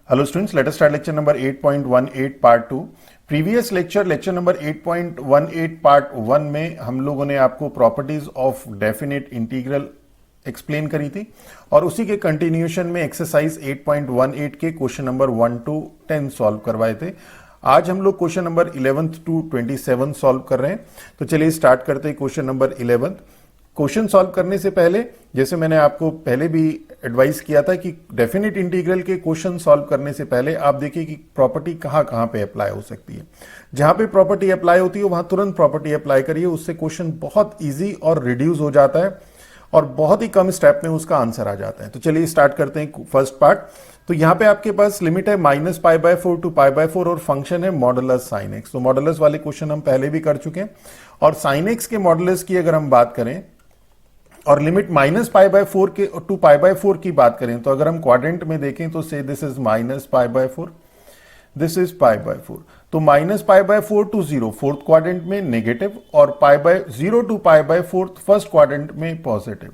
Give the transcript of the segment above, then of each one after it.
Hello students, let us start lecture number 8.18 part 2. Previous lecture number 8.18 part 1 में हम लोगों ने आपको properties of definite integral explain करी थी और उसी के कंटिन्यूएशन में एक्सरसाइज 8.18 के क्वेश्चन नंबर 1 to 10 सॉल्व करवाए थे। आज हम लोग क्वेश्चन नंबर 11 to 27 सॉल्व कर रहे हैं। तो चलिए स्टार्ट करते हैं क्वेश्चन नंबर 11। क्वेश्चन सॉल्व करने से पहले, जैसे मैंने आपको पहले भी एडवाइस किया था कि डेफिनेट इंटीग्रल के क्वेश्चन सॉल्व करने से पहले आप देखिए कि प्रॉपर्टी कहाँ कहाँ पे अप्लाई हो सकती है। जहां पे प्रॉपर्टी अप्लाई होती है वहां तुरंत प्रॉपर्टी अप्लाई करिए, उससे क्वेश्चन बहुत इजी और रिड्यूस हो जाता है और बहुत ही कम स्टेप में उसका आंसर आ जाता है। तो चलिए स्टार्ट करते हैं फर्स्ट पार्ट। तो यहाँ पे आपके पास लिमिट है -π/4 to π/4 और फंक्शन है मॉडुलस साइन एक्स। तो मॉडुलस वाले क्वेश्चन हम पहले भी कर चुके हैं और साइन एक्स के मॉडुलस की अगर हम बात करें और लिमिट -π/4 के टू π/4 की बात करें, तो अगर हम क्वाड्रेंट में देखें तो so this is -π/4, this is π/4। तो -π/4 to 0 फोर्थ क्वाड्रेंट में नेगेटिव और 0 to π/4 फर्स्ट क्वाड्रेंट में पॉजिटिव।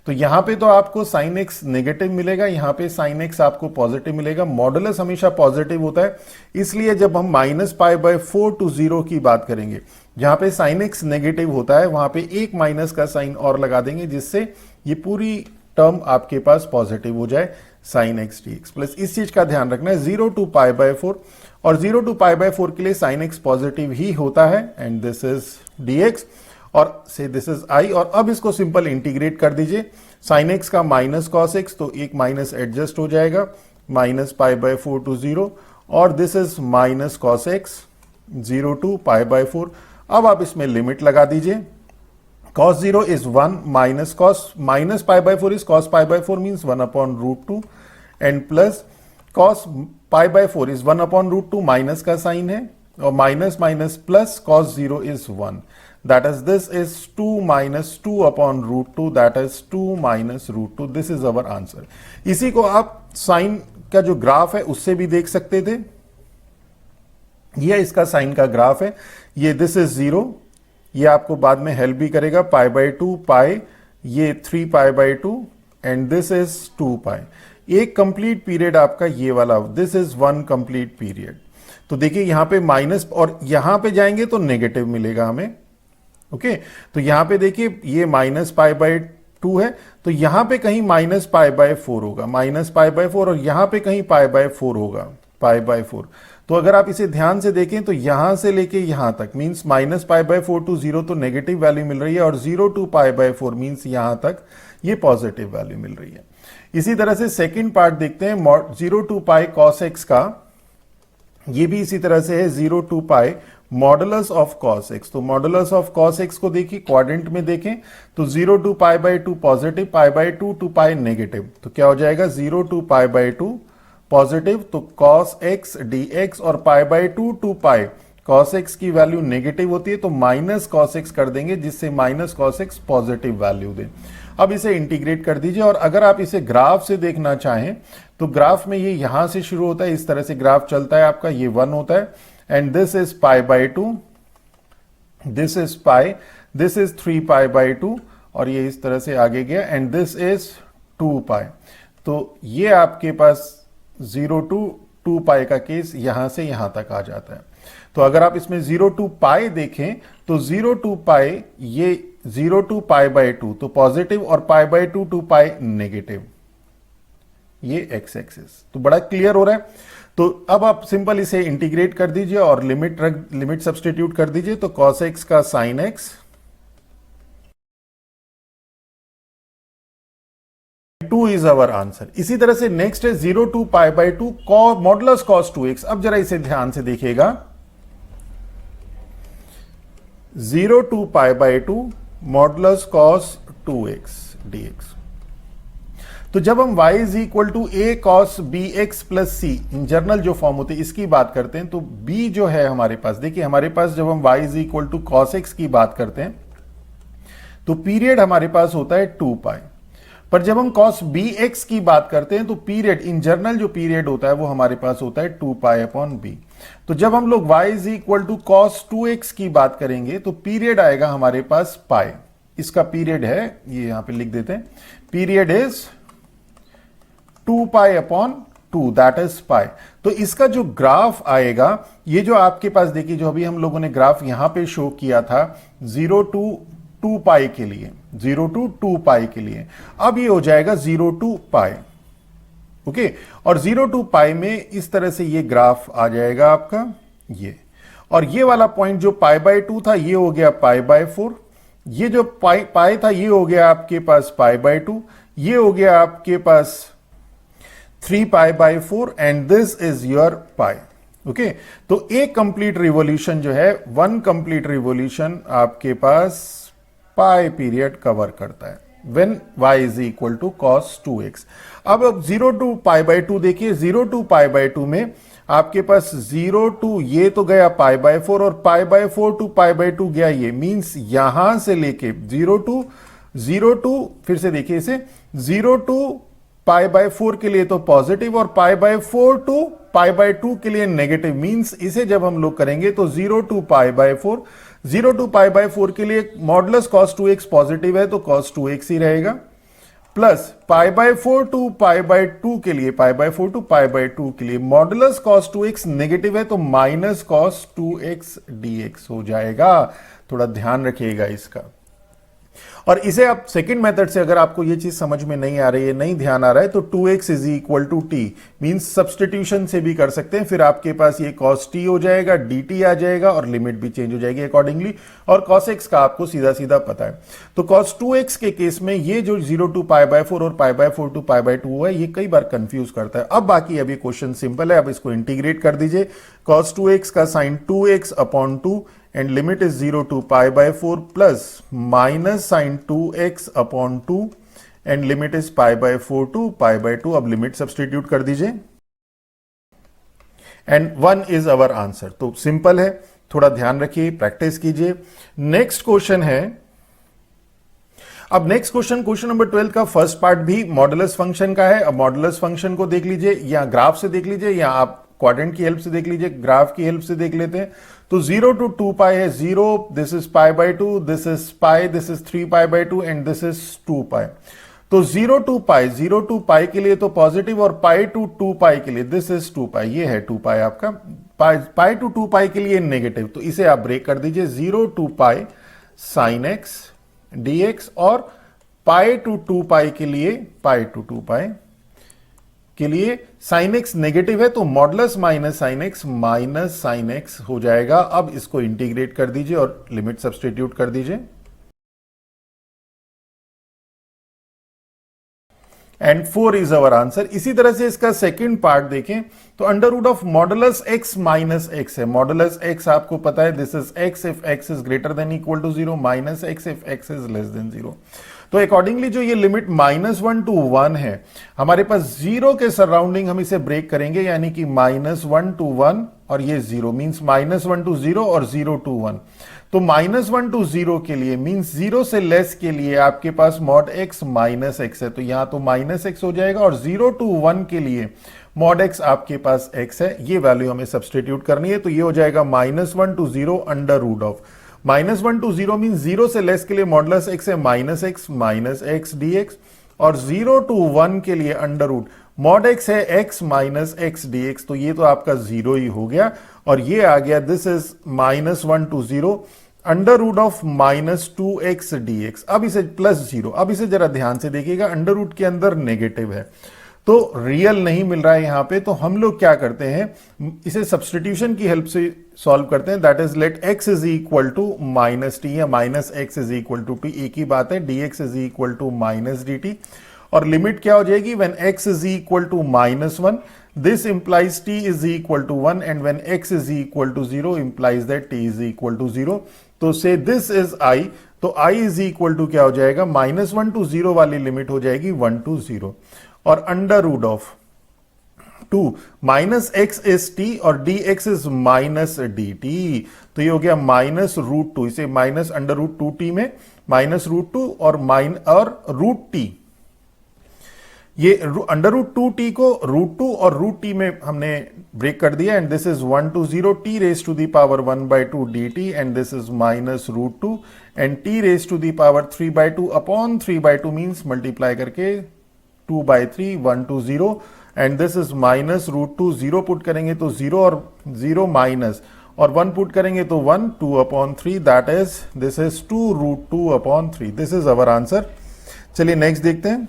तो यहां पे तो आपको साइन एक्स नेगेटिव मिलेगा, यहां पे साइन एक्स आपको पॉजिटिव मिलेगा। मॉडुलस हमेशा पॉजिटिव होता है, इसलिए जब हम -π/4 to 0 की बात करेंगे, जहां पे साइन एक्स नेगेटिव होता है वहां पे एक माइनस का साइन और लगा देंगे, जिससे ये पूरी टर्म आपके पास पॉजिटिव हो जाए, sign x d x plus. इस चीज का ध्यान रखना है, 0 to π/4 और 0 to π/4 के लिए साइन एक्स पॉजिटिव ही होता है and this is D x और से दिस इज आई। और अब इसको सिंपल इंटीग्रेट कर दीजिए, साइन एक्स का माइनस कॉस एक्स, तो एक माइनस एडजस्ट हो जाएगा, -π/4 to 0 और this is minus cos x 0 to π/4। अब आप इसमें लिमिट लगा दीजिए, cos 0 is 1 minus π/4 is cos π/4 means 1/√2 and plus cos π/4 is 1/√2 minus का साइन है और minus minus plus cos 0 is 1, that is this is 2 minus 2/√2, that is 2 minus √2, this is our answer। इसी को आप साइन का जो ग्राफ है उससे भी देख सकते थे, यह इसका साइन का ग्राफ है, ये दिस इज 0, ये आपको बाद में हेल्प भी करेगा, π/2 पाई, ये 3π/2 एंड दिस इज 2π। एक कंप्लीट पीरियड आपका ये वाला, दिस इज 1 कंप्लीट पीरियड। तो देखिए यहां पे माइनस और यहां पे जाएंगे तो नेगेटिव मिलेगा हमें, ओके। तो यहां पे देखिए ये -π/2 है, तो यहां पे कहीं -π/4 होगा, -π/4 और यहां पे कहीं π/4 होगा, π/4। तो अगर आप इसे ध्यान से देखें तो यहां से लेके यहां तक मींस -π/4 to 0 तो नेगेटिव वैल्यू मिल रही है और 0 to π/4 मींस यहां तक ये पॉजिटिव वैल्यू मिल रही है। इसी तरह से सेकंड पार्ट देखते हैं, 0 to π cos x का, ये भी इसी तरह से है 0 to π modulus of cos x। तो मॉडुलस ऑफ cos x को देखिए क्वाड्रेंट में देखें तो 0 to π/2 पॉजिटिव, π/2 to π नेगेटिव, तो क्या हो जाएगा 0 to π/2 पॉजिटिव, तो cos x dx और π/2 to π cos x की वैल्यू नेगेटिव होती है तो माइनस cos x कर देंगे, जिससे minus cos x positive value दे। अब इसे इंटीग्रेट कर दीजिए और अगर आप इसे ग्राफ से देखना चाहें तो ग्राफ में ये यहां से शुरू होता है, इस तरह से ग्राफ चलता है आपका, ये 1 होता है and this is π/2, this is π, this is 3π/2 और ये इस तरह से आगे गया एंड दिस इज 2π। तो ये आपके पास 0 to 2π का केस यहां से यहां तक आ जाता है। तो अगर आप इसमें 0 to π देखें तो 0 to π ये 0 to π/2 तो पॉजिटिव और π/2 to π नेगेटिव, ये एक्स एक्सिस। तो बड़ा क्लियर हो रहा है। तो अब आप सिंपल इसे इंटीग्रेट कर दीजिए और लिमिट सब्सटीट्यूट कर दीजिए, तो cos x का sin x 2 is our answer. इसी तरह से नेक्स्ट है 0 to π/2 मॉडुलस cos 2x। अब जरा इसे ध्यान से देखिएगा, 0 to π/2 modulus cos 2x dx। तो जब हम y is equal to a cos bx plus c, in general जो फॉर्म होती है इसकी बात करते हैं, तो b जो है हमारे पास, देखिए हमारे पास जब हम y is equal to cos x की बात करते हैं तो पीरियड हमारे पास होता है 2π, पर जब हम cos bx की बात करते हैं तो पीरियड इन जनरल जो पीरियड होता है वो हमारे पास होता है 2π/b। तो जब हम लोग y is equal to cos 2x की बात करेंगे तो पीरियड आएगा हमारे पास π, इसका पीरियड है, ये यहां पे लिख देते हैं, period is 2π/, 2 that is pi. तो इसका जो ग्राफ आएगा, ये जो आपके पास देखिए, जो अभी हम लोगों ने ग्राफ यहां पे शो किया था 0 टू 2 पाई के लिए, 0 टू 2 पाई के लिए, अब ये हो जाएगा 0 टू पाई। ओके, और 0 टू पाई में इस तरह से ये ग्राफ आ जाएगा आपका ये, और ये वाला पॉइंट जो पाई बाय 2 था ये हो गया पाई बाय 4, ये जो पाई था ये हो गया आपके पास पाई बाय 2, ये हो गया आपके पास 3 pi by 4 and this is your pi. Okay, तो एक कंप्लीट रिवॉल्यूशन जो है, 1 कंप्लीट रिवॉल्यूशन आपके पास पाई पीरियड कवर करता है when y is equal to cos 2x। अब 0 टू पाई बाय 2 देखिए, 0 टू पाई बाय 2 में आपके पास 0 टू ये तो गया पाई बाय 4 और pi by 4 to pi by 2 गया ये, मींस यहां से लेके 0 टू फिर से देखिए इसे 0 टू पाई बाय 4 के लिए तो पॉजिटिव और pi by 4 to pi by 2 के लिए नेगेटिव, मींस इसे जब हम लोग करेंगे तो 0 to pi by 4, 0 to pi by 4 के लिए मॉडुलस cos 2x पॉजिटिव है तो cos 2x ही रहेगा, plus pi by 4 to pi by 2 के लिए, pi by 4 to pi by 2 के लिए मॉडुलस cos 2x नेगेटिव है तो माइनस cos 2x dx हो जाएगा। थोड़ा ध्यान रखिएगा इसका। और इसे आप सेकंड मेथड से, अगर आपको ये चीज समझ में नहीं आ रही है, नहीं ध्यान आ रहा है, तो 2x is equal to t means substitution से भी कर सकते हैं, फिर आपके पास ये cos t हो जाएगा, dt आ जाएगा और लिमिट भी चेंज हो जाएगी अकॉर्डिंगली, और cos x का आपको सीधा सीधा पता है। तो cos 2x के केस में ये जो 0 टू पाई बाय 4 और pi by 4 to pi by 2 है, ये कई बार कंफ्यूज करता है। अब बाकी अभी क्वेश्चन सिंपल है, अब इसको इंटीग्रेट कर दीजिए, cos 2x का sine 2x upon 2 and limit is 0 to pi by 4 plus minus sin 2x upon 2 and limit is pi by 4 to pi by 2। अब लिमिट सब्सटीट्यूट कर दीजिए and 1 is our answer। तो simple है, थोड़ा ध्यान रखिए, practice कीजिए। नेक्स्ट क्वेश्चन है, अब नेक्स्ट क्वेश्चन नंबर 12 का फर्स्ट पार्ट भी मॉडुलस फंक्शन का है। अब मॉडुलस फंक्शन को देख लीजिए, या ग्राफ से देख लीजिए, या आप क्वाड्रेंट की हेल्प से देख लीजिए, ग्राफ की हेल्प से देख लेते हैं। तो 0 टू 2 पाई है 0, this is pi by 2, this is pi, this is 3 pi by 2 and this is 2 पाई। तो 0 टू पाई के लिए तो पॉजिटिव और पाई टू 2 पाई के लिए दिस इज 2 पाई, ये है 2 पाई आपका, पाई टू 2 पाई के लिए नेगेटिव, तो इसे आप ब्रेक कर दीजिए, 0 to pi sine x dx और पाई टू 2 पाई के लिए, पाई टू 2 पाई के लिए साइन एक्स नेगेटिव है तो मॉडुलस माइनस साइन एक्स हो जाएगा। अब इसको इंटीग्रेट कर दीजिए और लिमिट सब्सटीट्यूट कर दीजिए एंड 4 इज अवर आंसर। इसी तरह से इसका सेकंड पार्ट देखें तो under root of modulus x minus x है। मॉडुलस एक्स आपको पता है, this is x if x is greater than equal to 0 minus x if x is less than 0। तो अकॉर्डिंगली जो ये लिमिट -1 टू 1 है, हमारे पास 0 के सराउंडिंग हम इसे ब्रेक करेंगे, यानी कि -1 टू 1 और ये 0 मींस -1 टू 0 और 0 टू 1। तो -1 टू 0 के लिए मींस 0 से लेस के लिए आपके पास मॉड x माइनस एक्स है, तो यहां तो माइनस एक्स हो जाएगा, और 0 टू 1 के लिए मॉड x आपके पास x है, ये वैल्यू हमें सब्सटीट्यूट करनी है, तो ये हो जाएगा -1 to 0 under root of -1 to 0 mean 0 से लेस के लिए मॉडुलस x है माइनस एक्स dx, और 0 टू 1 के लिए अंडर रूट मॉड x है x माइनस एक्स dx, तो ये तो आपका 0 ही हो गया, और ये आ गया this is -1 to 0 under root of -2x dx। अब इसे प्लस 0, अब इसे जरा ध्यान से देखिएगा, अंडर रूट के अंदर नेगेटिव है तो रियल नहीं मिल रहा है यहां पे, तो हम लोग क्या करते हैं, इसे सब्सटीट्यूशन की हेल्प से सॉल्व करते हैं, that is let x is equal to -t या -x is equal to t, एक ही बात है, dx is equal to -dt, और लिमिट क्या हो जाएगी, when x is equal to -1 this implies t is equal to 1 and when x is equal to 0 implies that t is equal to 0। तो say this is i, तो i is equal to क्या हो जाएगा, -1 to 0 वाली limit हो जाएगी 1 to 0, और under root of 2 -x is t और dx is -dt, तो ये हो गया -√2, इसे -√2t में -√2 और √t, ये √2t को √2 और √t में हमने ब्रेक कर दिया, and this is 1 to 0 t raise to the power 1/2 dt and this is -√2 and t raise to the power 3/2 upon 3/2 means multiply करके 2/3 1 to 0 and this is minus root two, zero put करेंगे तो zero और zero minus, और 1 put करेंगे तो 1, 2/3, that is this is 2√2/3। This is our answer. चलिए next देखते हैं।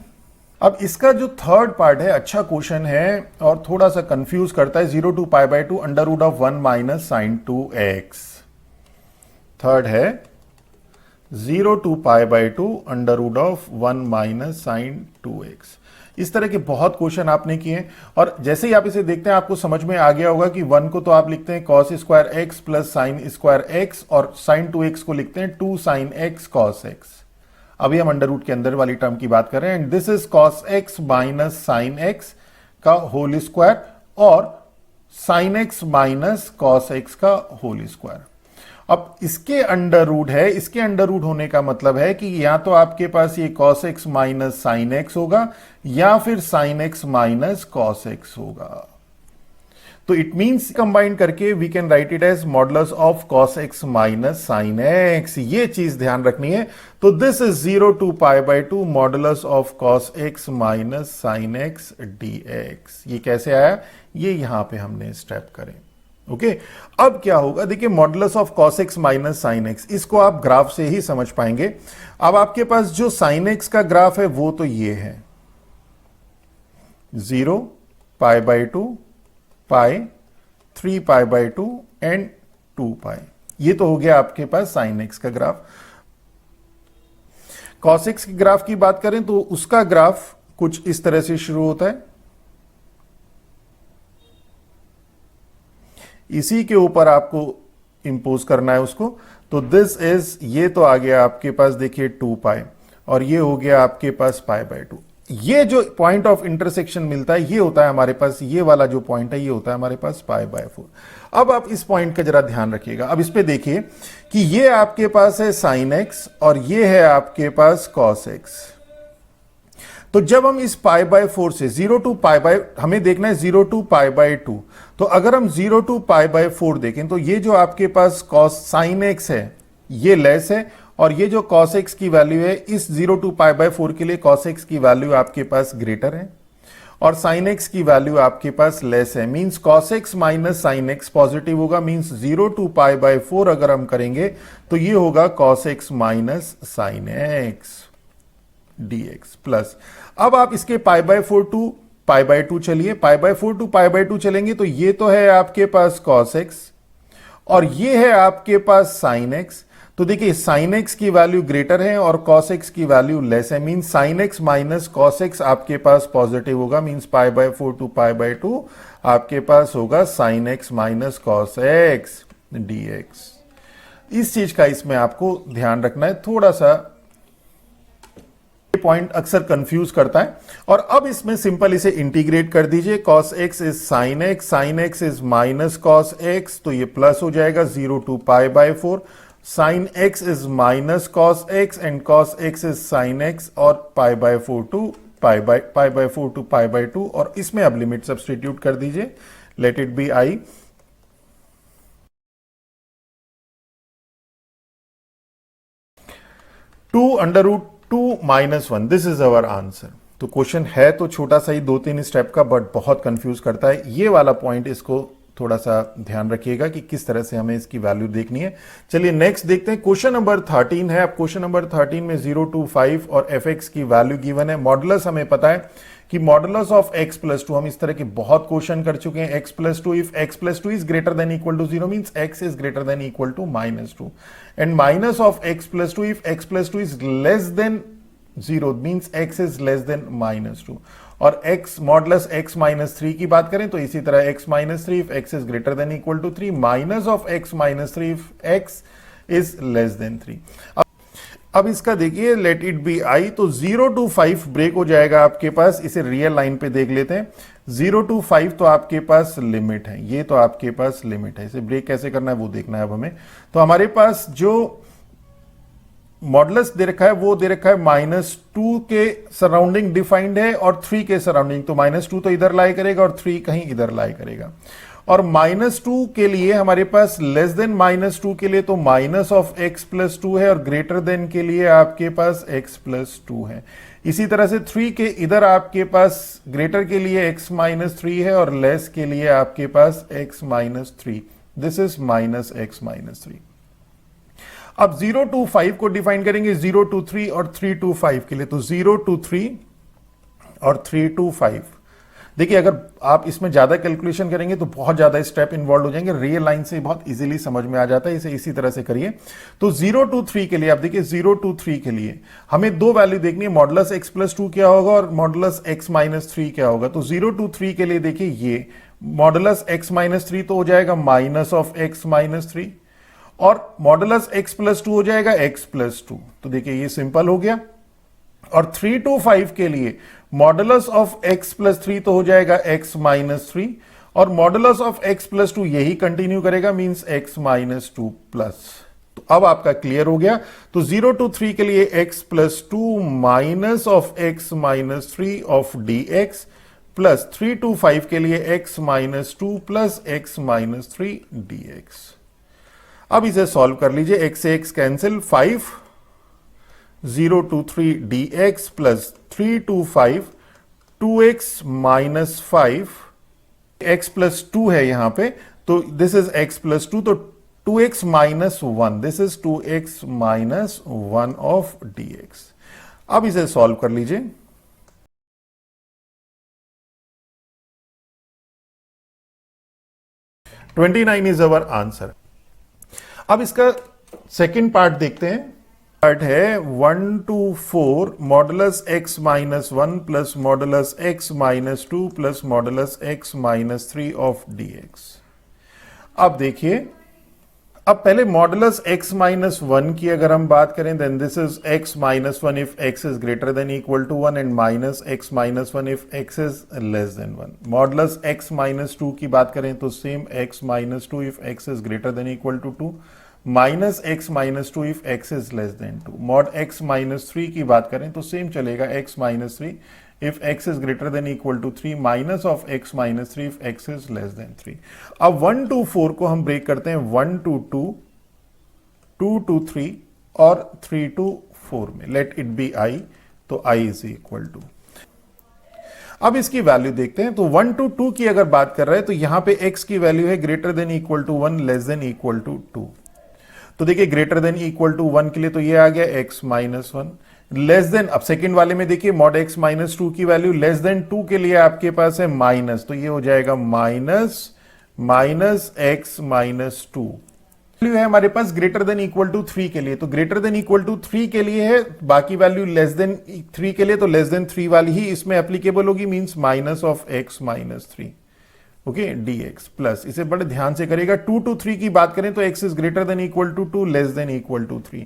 अब इसका जो थर्ड पार्ट है, अच्छा क्वेश्चन है और थोड़ा सा कंफ्यूज करता है। 0 to π/2 √1 minus sign 2x। Third है 0 to π/2 √1 माइनस साइन 2x। इस तरह के बहुत क्वेश्चन आपने किए और जैसे ही आप इसे देखते हैं आपको समझ में आ गया होगा कि 1 को तो आप लिखते हैं cos square x plus sign square x, और साइन 2x को लिखते हैं 2 साइन x cos x। अभी हम अंडर रूट के अंदर वाली टर्म की बात कर रहे हैं। And this is cos x minus sine x का होल स्क्वायर और sine x minus cos x का होल स्क्वायर। अब इसके अंडर रूट है, इसके अंडर रूट होने का मतलब है कि या तो आपके पास ये cos x minus sine x होगा या फिर sine x minus cos x होगा। तो इट मींस कंबाइन करके we can write it as modulus of cos x minus sine x। ये चीज ध्यान रखनी है। तो this is 0 to π/2 modulus of cos x minus sine x dx। ये कैसे आया, ये यहां पे हमने स्टेप करें। ओके अब क्या होगा, देखिए modulus of cos x minus sine x, इसको आप ग्राफ से ही समझ पाएंगे। अब आपके पास जो साइन x का ग्राफ है वो तो ये है 0 π/2 पाई 3 π/2 एंड 2 पाई। ये तो हो गया आपके पास साइन एक्स का ग्राफ। cos x के ग्राफ की बात करें तो उसका ग्राफ कुछ इस तरह से शुरू होता है, इसी के ऊपर आपको इंपोज करना है उसको। तो दिस इज, ये तो आ गया आपके पास देखिए 2 पाई और ये हो गया आपके पास π/2। ये जो पॉइंट ऑफ इंटरसेक्शन मिलता है ये होता है हमारे पास, ये वाला जो पॉइंट है ये होता है हमारे पास π/4। अब आप इस पॉइंट का जरा ध्यान रखिएगा। अब इस पे देखिए कि ये आपके पास है साइन x और ये है आपके पास cos x। तो जब हम इस π/4 से 0 to π/, हमें देखना है 0 to π/2, तो अगर हम 0 to π/4 देखें तो ये जो आपके पास cos साइन x है ये लेस है और ये जो cos x की वैल्यू है इस 0 to π/4 के लिए cos x की वैल्यू आपके पास ग्रेटर है और sin x की वैल्यू आपके पास लेस है। Means cos x minus sin x positive होगा। मींस 0 to π/4 अगर हम करेंगे तो ये होगा cos x minus sin x dx plus. अब आप इसके π/4 टू π/2 चलिए, π/4 टू π/2 चलेंगे तो ये तो है आपके पास cos x और ये है आपके पास sin x। तो देखिए sin x की वैल्यू ग्रेटर है और cos x की वैल्यू लेस है। Mean sin x minus cos x आपके पास पॉजिटिव होगा। मीन्स π/4 टू π/2 आपके पास होगा sin x minus cos x dx। इस चीज का इसमें आपको ध्यान रखना है। थोड़ा सा पॉइंट अक्सर कंफ्यूज करता है और अब इसमें सिंपल इसे इंटीग्रेट कर दीजिए। cos x is sin x, sin x is minus cos x, तो ये प्लस हो जाएगा 0 to π/4। sin x is minus cos x and cos x is sin x और π/4 टू π/2 और इसमें अब लिमिट सब्स्टिट्यूट कर दीजिए। Late it B i। 2√2 minus 1, this is our answer. तो क्वेश्चन है तो छोटा सा ही 2-3 स्टेप का बट बहुत कंफ्यूज करता है। ये वाला पॉइंट इसको थोड़ा सा ध्यान रखिएगा कि किस तरह से हमें इसकी वैल्यू देखनी है। चलिए नेक्स्ट देखते हैं। क्वेश्चन नंबर 13 है। अब क्वेश्चन नंबर 13 में 0 to 5 और fx की वैल्यू गिवन है। मॉडुलस हमें पता है कि मॉडुलस ऑफ x प्लस 2, हम इस तरह के बहुत क्वेश्चन कर चुके हैं। x plus 2, if x plus 2 is greater than equal to 0 means x is greater than equal to -2 and minus of x plus 2 if x plus 2 is less than 0 means x is less than -2 और x modulus x minus 3 की बात करें तो इसी तरह x minus 3 if x is greater than equal to 3 minus of x minus 3 if x is less than 3। अब इसका देखिए लेट इट बी i, तो 0 to 5 ब्रेक हो जाएगा आपके पास। इसे रियल लाइन पे देख लेते हैं। 0 to 5 तो आपके पास लिमिट है, ये तो आपके पास लिमिट है। इसे ब्रेक कैसे करना है वो देखना है अब हमें। तो हमारे पास जो मॉडुलस दे रखा है वो दे रखा है -2 के सराउंडिंग डिफाइंड है और 3 के सराउंडिंग। तो -2 तो इधर लाई करेगा और 3 कहीं इधर लाई करेगा। और -2 के लिए हमारे पास लेस देन -2 के लिए तो माइनस ऑफ x प्लस 2 है और ग्रेटर देन के लिए आपके पास x प्लस 2 है। इसी तरह से 3 के इधर आपके पास ग्रेटर के लिए x माइनस 3 है और लेस के लिए आपके पास x minus 3, this is minus x minus 3। अब 0 to 5 को डिफाइन करेंगे 0 to 3 और 3 to 5 के लिए, तो 0 to 3 और 3 to 5। देखिए अगर आप इसमें ज्यादा कैलकुलेशन करेंगे तो बहुत ज्यादा स्टेप इन्वॉल्व हो जाएंगे, रियल लाइन से बहुत इजीली समझ में आ जाता है, इसे इसी तरह से करिए। तो 0 to 3 के लिए आप देखिए 0 to 3 के लिए हमें दो वैल्यू देखनी है, मॉडुलस x प्लस 2 क्या होगा और मॉडुलस x माइनस 3 क्या होगा। तो 0 to 3 के लिए देखिए ये मॉडुलस x माइनस 3 तो हो जाएगा माइनस ऑफ x माइनस 3 और मॉडुलस x प्लस 2 हो जाएगा x प्लस 2। तो देखिए ये सिंपल हो गया। और 3 to 5 के लिए मॉडुलस ऑफ x प्लस 3 तो हो जाएगा x माइनस 3 और मॉडुलस ऑफ x प्लस 2 यही कंटिन्यू करेगा, मींस x माइनस 2 प्लस। तो अब आपका क्लियर हो गया। तो 0 to 3 के लिए x plus 2 minus of x minus 3 of dx plus 3 to 5 के लिए x minus 2 plus x minus 3 dx। अब इसे सॉल्व कर लीजिए, x से x cancel, 5 0 to 3 dx plus 3 to 5 2x minus 5, x plus 2 है यहां पे, तो दिस इज x प्लस 2, तो 2x minus 1, this is 2x minus 1 of dx। अब इसे सॉल्व कर लीजिए। $29 इज अवर आंसर। अब इसका सेकेंड पार्ट देखते हैं। पार्ट है 1 to 4 modulus x minus 1 plus modulus x minus 2 plus modulus x minus 3 of dx। अब देखिए, अब पहले मॉडुलस x माइनस 1 की अगर हम बात करें, then this is x minus 1 if x is greater than equal to 1 and minus x minus 1 if x is less than 1। Modulus x minus 2 की बात करें तो same x minus 2 if x is greater than equal to 2 minus x minus 2 if x is less than 2। Mod x minus 3 की बात करें तो same चलेगा, x minus 3 if x is greater than equal to 3 minus of x minus 3 if x is less than 3। अब 1 to 4 को हम break करते हैं 1 to 2, 2 to 3 और 3 to 4 में, लेट इट बी i, तो i इज इक्वल टू। अब इसकी वैल्यू देखते हैं। तो 1 to 2 की अगर बात कर रहे हैं तो यहां पे x की वैल्यू है greater than equal to 1 less than equal to 2। तो देखिए ग्रेटर देन इक्वल टू 1 के लिए तो ये आ गया x माइनस 1, लेस देन, अब सेकंड वाले में देखिए मॉड x माइनस 2 की वैल्यू लेस देन 2 के लिए आपके पास है माइनस, तो ये हो जाएगा minus minus x minus 2। Value है हमारे पास ग्रेटर देन इक्वल टू 3 के लिए, तो ग्रेटर देन इक्वल टू 3 के लिए है, बाकी वैल्यू लेस देन 3 के लिए, तो लेस देन 3 वाली ही इसमें एप्लीकेबल होगी, means minus of x minus 3, okay, dx plus, इसे बड़े ध्यान से करेगा। 2 to 3 की बात करें तो x is greater than equal to 2 less than equal to 3,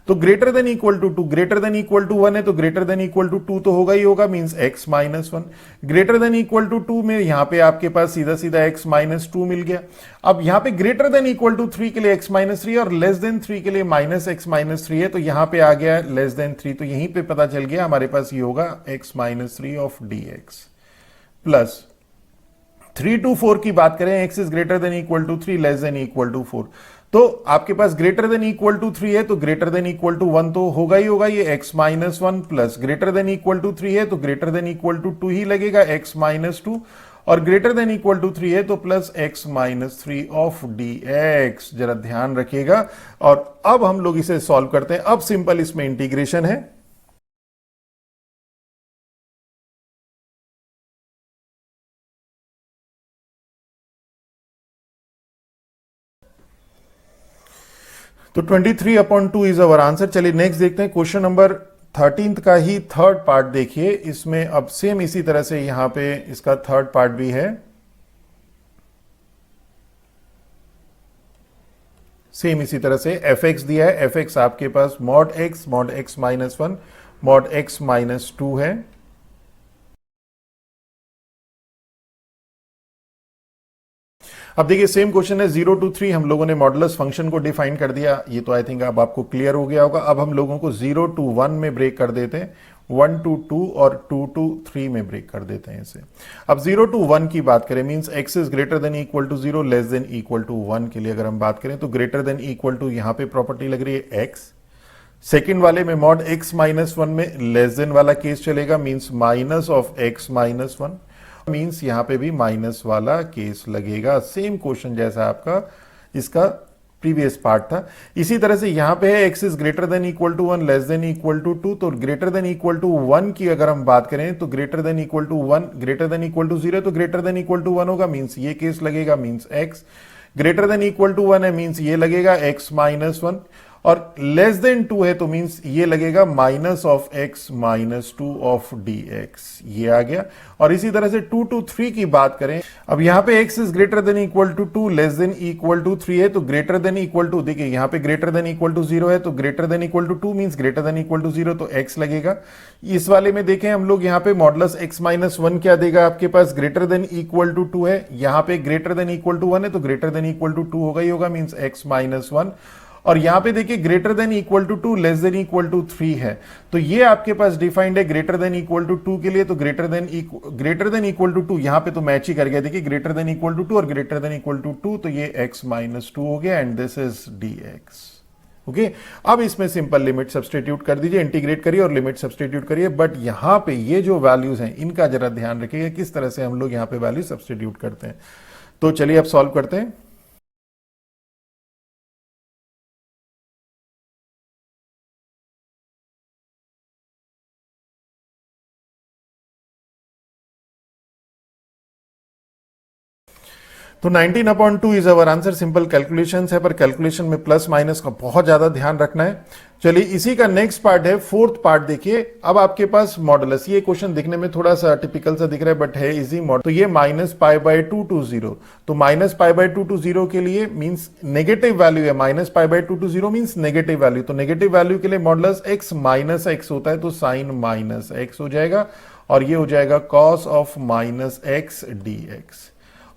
तो greater than equal to 2 greater than equal to 1 है, तो ग्रेटर देन इक्वल टू 2 तो होगा ही होगा, means x minus 1। Greater than equal to 2 में यहां पे आपके पास सीधा सीधा x माइनस 2 मिल गया। अब यहां पे ग्रेटर देन इक्वल टू 3 के लिए x माइनस 3 और लेस देन 3 के लिए माइनस x माइनस 3 है, तो यहां पे आ गया लेस देन 3, तो यहीं पे पता चल गया हमारे पास ये होगा x minus 3 of dx plus 3 to 4 की बात करें, x is greater than equal to 3 less than equal to 4, तो आपके पास ग्रेटर देन इक्वल टू 3 है तो ग्रेटर देन इक्वल टू 1 तो होगा ही होगा, ये x minus 1 plus greater than equal to 3 है तो ग्रेटर देन इक्वल टू 2 ही लगेगा, x माइनस 2, और ग्रेटर देन इक्वल टू 3 है तो plus x minus 3 of dx। जरा ध्यान रखिएगा। और अब हम लोग इसे सॉल्व करते हैं। अब सिंपल इसमें इंटीग्रेशन है, तो 23/2 इज अवर आंसर। चलिए नेक्स्ट देखते हैं, क्वेश्चन नंबर 13 का ही थर्ड पार्ट देखिए। इसमें अब सेम इसी तरह से यहां पे इसका थर्ड पार्ट भी है, सेम इसी तरह से fx दिया है, fx आपके पास mod x minus 1 mod x minus 2 है। अब देखिए सेम क्वेश्चन है, 0 to 3 हम लोगों ने मॉडुलस फंक्शन को डिफाइन कर दिया, ये तो आई थिंक अब आपको क्लियर हो गया होगा। अब हम लोगों को 0 to 1 में ब्रेक कर देते हैं, 1 to 2 और 2 to 3 में ब्रेक कर देते हैं इसे। अब 0 to 1 की बात करें, means x is greater than equal to 0 less than equal to 1 के लिए अगर हम बात करें तो ग्रेटर देन इक्वल टू यहां पे प्रॉपर्टी लग रही है x, सेकेंड वाले में मॉड x माइनस वन में लेस देन वाला केस चलेगा, means minus of x minus one, means यहां पे भी माइनस वाला केस लगेगा। सेम क्वेश्चन जैसा आपका इसका प्रीवियस पार्ट था। इसी तरह से यहां पे है x is greater than equal to 1 less than equal to 2, तो ग्रेटर देन इक्वल टू 1 की अगर हम बात करें तो greater than equal to 1, greater than equal to 0 तो ग्रेटर देन इक्वल टू 1 होगा, मींस ये केस लगेगा, means x greater than equal to 1 है, मींस ये लगेगा x माइनस 1, और लेस देन 2 है तो मींस ये लगेगा minus of x minus 2 of dx, ये आ गया। और इसी तरह से 2 to 3 की बात करें, अब यहां पे x is greater than equal to 2 less than equal to 3 है, तो ग्रेटर देन इक्वल टू, देखिए यहां पे ग्रेटर देन इक्वल टू 0 है तो greater than equal to 2 means greater than equal to 0, तो x लगेगा। इस वाले में देखें हम लोग, यहां पे मॉडुलस x माइनस 1 क्या देगा आपके पास, ग्रेटर देन इक्वल टू 2 है, यहां पे ग्रेटर देन इक्वल टू 1 है तो ग्रेटर देन इक्वल टू 2 होगा ही होगा, मींस x माइनस 1। और यहां पे देखिए greater than equal to 2 less than equal to 3 है, तो ये आपके पास डिफाइंड है ग्रेटर देन इक्वल टू 2 के लिए, तो ग्रेटर देन इक्वल टू 2 यहां पे तो मैच ही कर गया, देखिए ग्रेटर देन इक्वल टू 2 और ग्रेटर देन इक्वल टू 2, तो ये x माइनस 2 हो गया and this is dx। Okay, अब इसमें सिंपल लिमिट सब्सटीट्यूट कर दीजिए, इंटीग्रेट करिए और लिमिट सब्सटीट्यूट करिए, बट यहां पे ये जो वैल्यूज हैं इनका जरा ध्यान रखिएगा किस तरह से हम लोग यहां पे वैल्यू सब्सटीट्यूट करते हैं। तो चलिए अब सॉल्व करते हैं। तो 19/2 is our answer. Simple calculation है, पर कैलकुलेशन में प्लस माइनस का बहुत ज्यादा ध्यान रखना है। चलिए इसी का नेक्स्ट पार्ट है, फोर्थ पार्ट देखिए। अब आपके पास मॉडुलस, ये क्वेश्चन दिखने में थोड़ा सा टिपिकल सा दिख रहा है बट है इजी मॉडल। तो ये माइनस पाई बाय 2 टू 0, तो माइनस पाई बाय 2 टू 0 के लिए मींस नेगेटिव वैल्यू है, minus pi by 2 to 0 means negative value, तो नेगेटिव वैल्यू के लिए मॉडुलस x माइनस x होता है, तो साइन माइनस x हो जाएगा और ये हो जाएगा cos of minus x dx।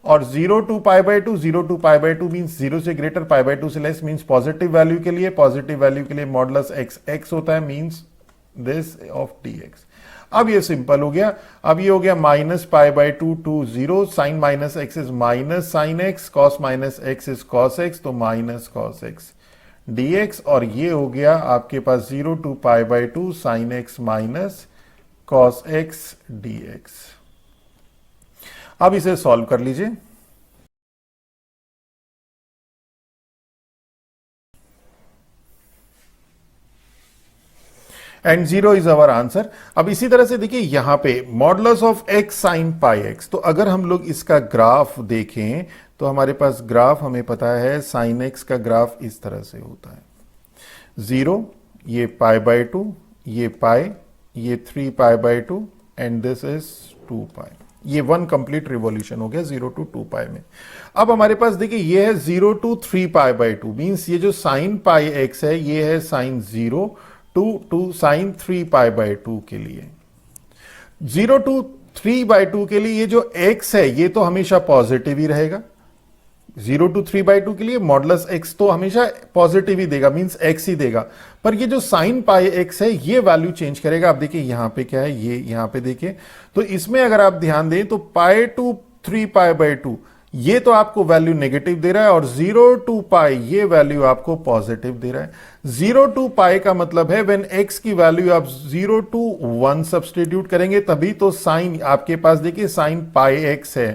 और 0 to pi by 2, 0 to pi by 2 means 0 से ग्रेटर, पाई बाय 2 से लेस मींस पॉजिटिव वैल्यू के लिए, पॉजिटिव वैल्यू के लिए मॉडुलस x x होता है, मींस दिस ऑफ dx। अब ये सिंपल हो गया। अब ये हो गया minus pi by 2 to 0, sine minus x is minus sine x, cos minus x is cos x, तो माइनस कॉस x dx। और ये हो गया आपके पास 0 to pi by 2 sine x minus cos x dx। अब इसे सॉल्व कर लीजिए। And 0 is our answer. अब इसी तरह से देखिए यहां पे modulus of x sine pi x, तो अगर हम लोग इसका ग्राफ देखें तो हमारे पास ग्राफ हमें पता है साइन x का ग्राफ इस तरह से होता है, 0 ये पाई बाय 2, ये पाई, ये 3 pi by 2 and this is 2 पाई। ये 1 कंप्लीट रिवॉल्यूशन हो गया 0 टू 2 पाई में। अब हमारे पास देखिए ये है 0 टू 3 पाई बाय 2 मींस ये जो साइन पाई x है ये है sine 0 to sine 3 pi by 2 के लिए। 0 टू 3 बाय 2 के लिए ये जो x है ये तो हमेशा पॉजिटिव ही रहेगा। 0 टू 3 बाय 2 के लिए मॉडुलस x तो हमेशा पॉजिटिव ही देगा, मींस x ही देगा। पर ये जो साइन पाई x है ये वैल्यू चेंज करेगा। आप देखिए यहां पे क्या है, ये यहां पे देखिए, तो इसमें अगर आप ध्यान दें तो पाई टू 3 पाई बाय 2 ये तो आपको वैल्यू नेगेटिव दे रहा है और 0 टू पाई ये वैल्यू आपको पॉजिटिव दे रहा है। 0 टू पाई का मतलब है व्हेन x की वैल्यू आप 0 टू 1 सब्सटीट्यूट करेंगे तभी तो साइन आपके पास देखिए साइन पाई x है,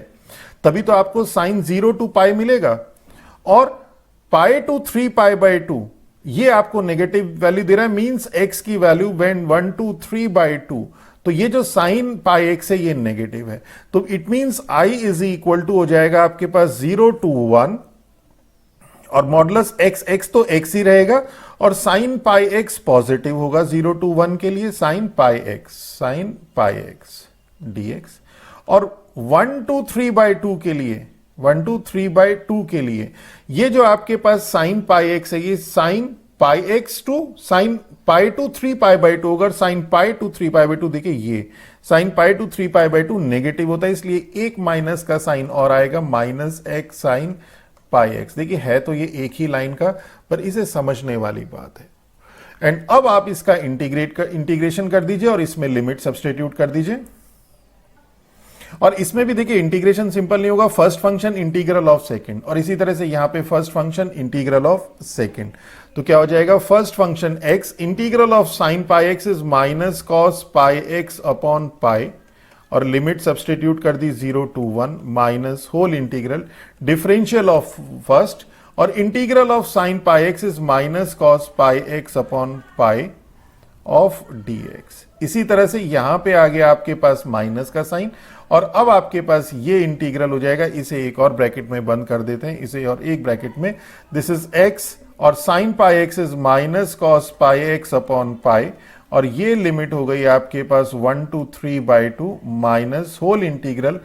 तभी तो आपको साइन 0 टू पाई मिलेगा। और पाई टू 3 पाई बाय 2 ये आपको नेगेटिव वैल्यू दे रहा है, मींस x की वैल्यू व्हेन 1 टू 3 बाय 2, तो ये जो साइन पाई x है ये नेगेटिव है, तो it means i is equal to हो जाएगा आपके पास 0 टू 1 और मॉडुलस x तो x ही रहेगा और साइन पाई x पॉजिटिव होगा 0 टू 1 के लिए, साइन पाई x dx। और 1 टू 3 बाय 2 के लिए, 1 टू 3 बाय 2 के लिए ये जो आपके पास साइन पाई x है ये sine pi x to sine pi to 3 pi by 2, अगर sine pi to 3 pi by 2 देखिए ये sine pi to 3 pi by 2 negative होता है, इसलिए एक माइनस का साइन और आएगा minus x sine pi x। देखिए है तो ये एक ही लाइन का, पर इसे समझने वाली बात है। एंड अब आप इसका इंटीग्रेशन कर दीजिए और इसमें लिमिट सब्सटीट्यूट कर दीजिए। और इसमें भी देखिए इंटीग्रेशन सिंपल नहीं होगा, first function integral of second, और इसी तरह से यहां पे first function integral of second. तो क्या हो जाएगा, first function x integral of sine pi x is minus cos pi x upon pi, और लिमिट सब्सटीट्यूट कर दी 0 to 1 minus whole integral differential of first, और integral of sine pi x is minus cos pi x upon pi of dx। इसी तरह से यहां पे आ गया आपके पास माइनस का साइन, और अब आपके पास ये इंटीग्रल हो जाएगा, इसे एक और ब्रैकेट में बंद कर देते हैं, इसे और एक ब्रैकेट में, दिस इज x और sine pi x is minus cos pi x upon pi, और ये लिमिट हो गई आपके पास 1 to 3/2 minus whole integral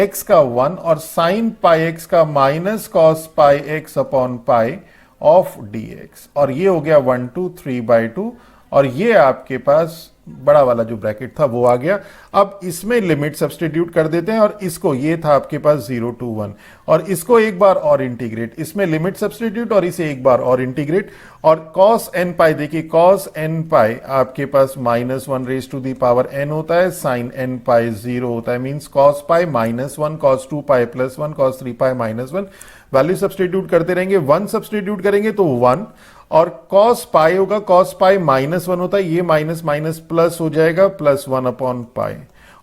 x का 1 और साइन पाई एक्स का minus cos pi x upon pi of dx, और ये हो गया 1 to 3/2, और ये आपके पास बड़ा वाला जो ब्रैकेट था वो आ गया। अब इसमें लिमिट सब्सटीट्यूट कर देते हैं, और इसको, ये था आपके पास 0 to 1, और इसको एक बार और इंटीग्रेट, इसमें लिमिट सब्सटीट्यूट और इसे एक बार और इंटीग्रेट, और cos n पाई, देखिए cos n पाई आपके पास -1 raise to the power n होता है, sin n पाई 0 होता है, means cos pi -1, cos 2 pi +1, cos 3 pi -1, value substitute करते रहेंगे, 1 सब्सटीट्यूट करेंगे तो 1, और cos पाई होगा, cos पाई -1 होता है, ये माइनस माइनस प्लस हो जाएगा, +1 अपॉन पाई,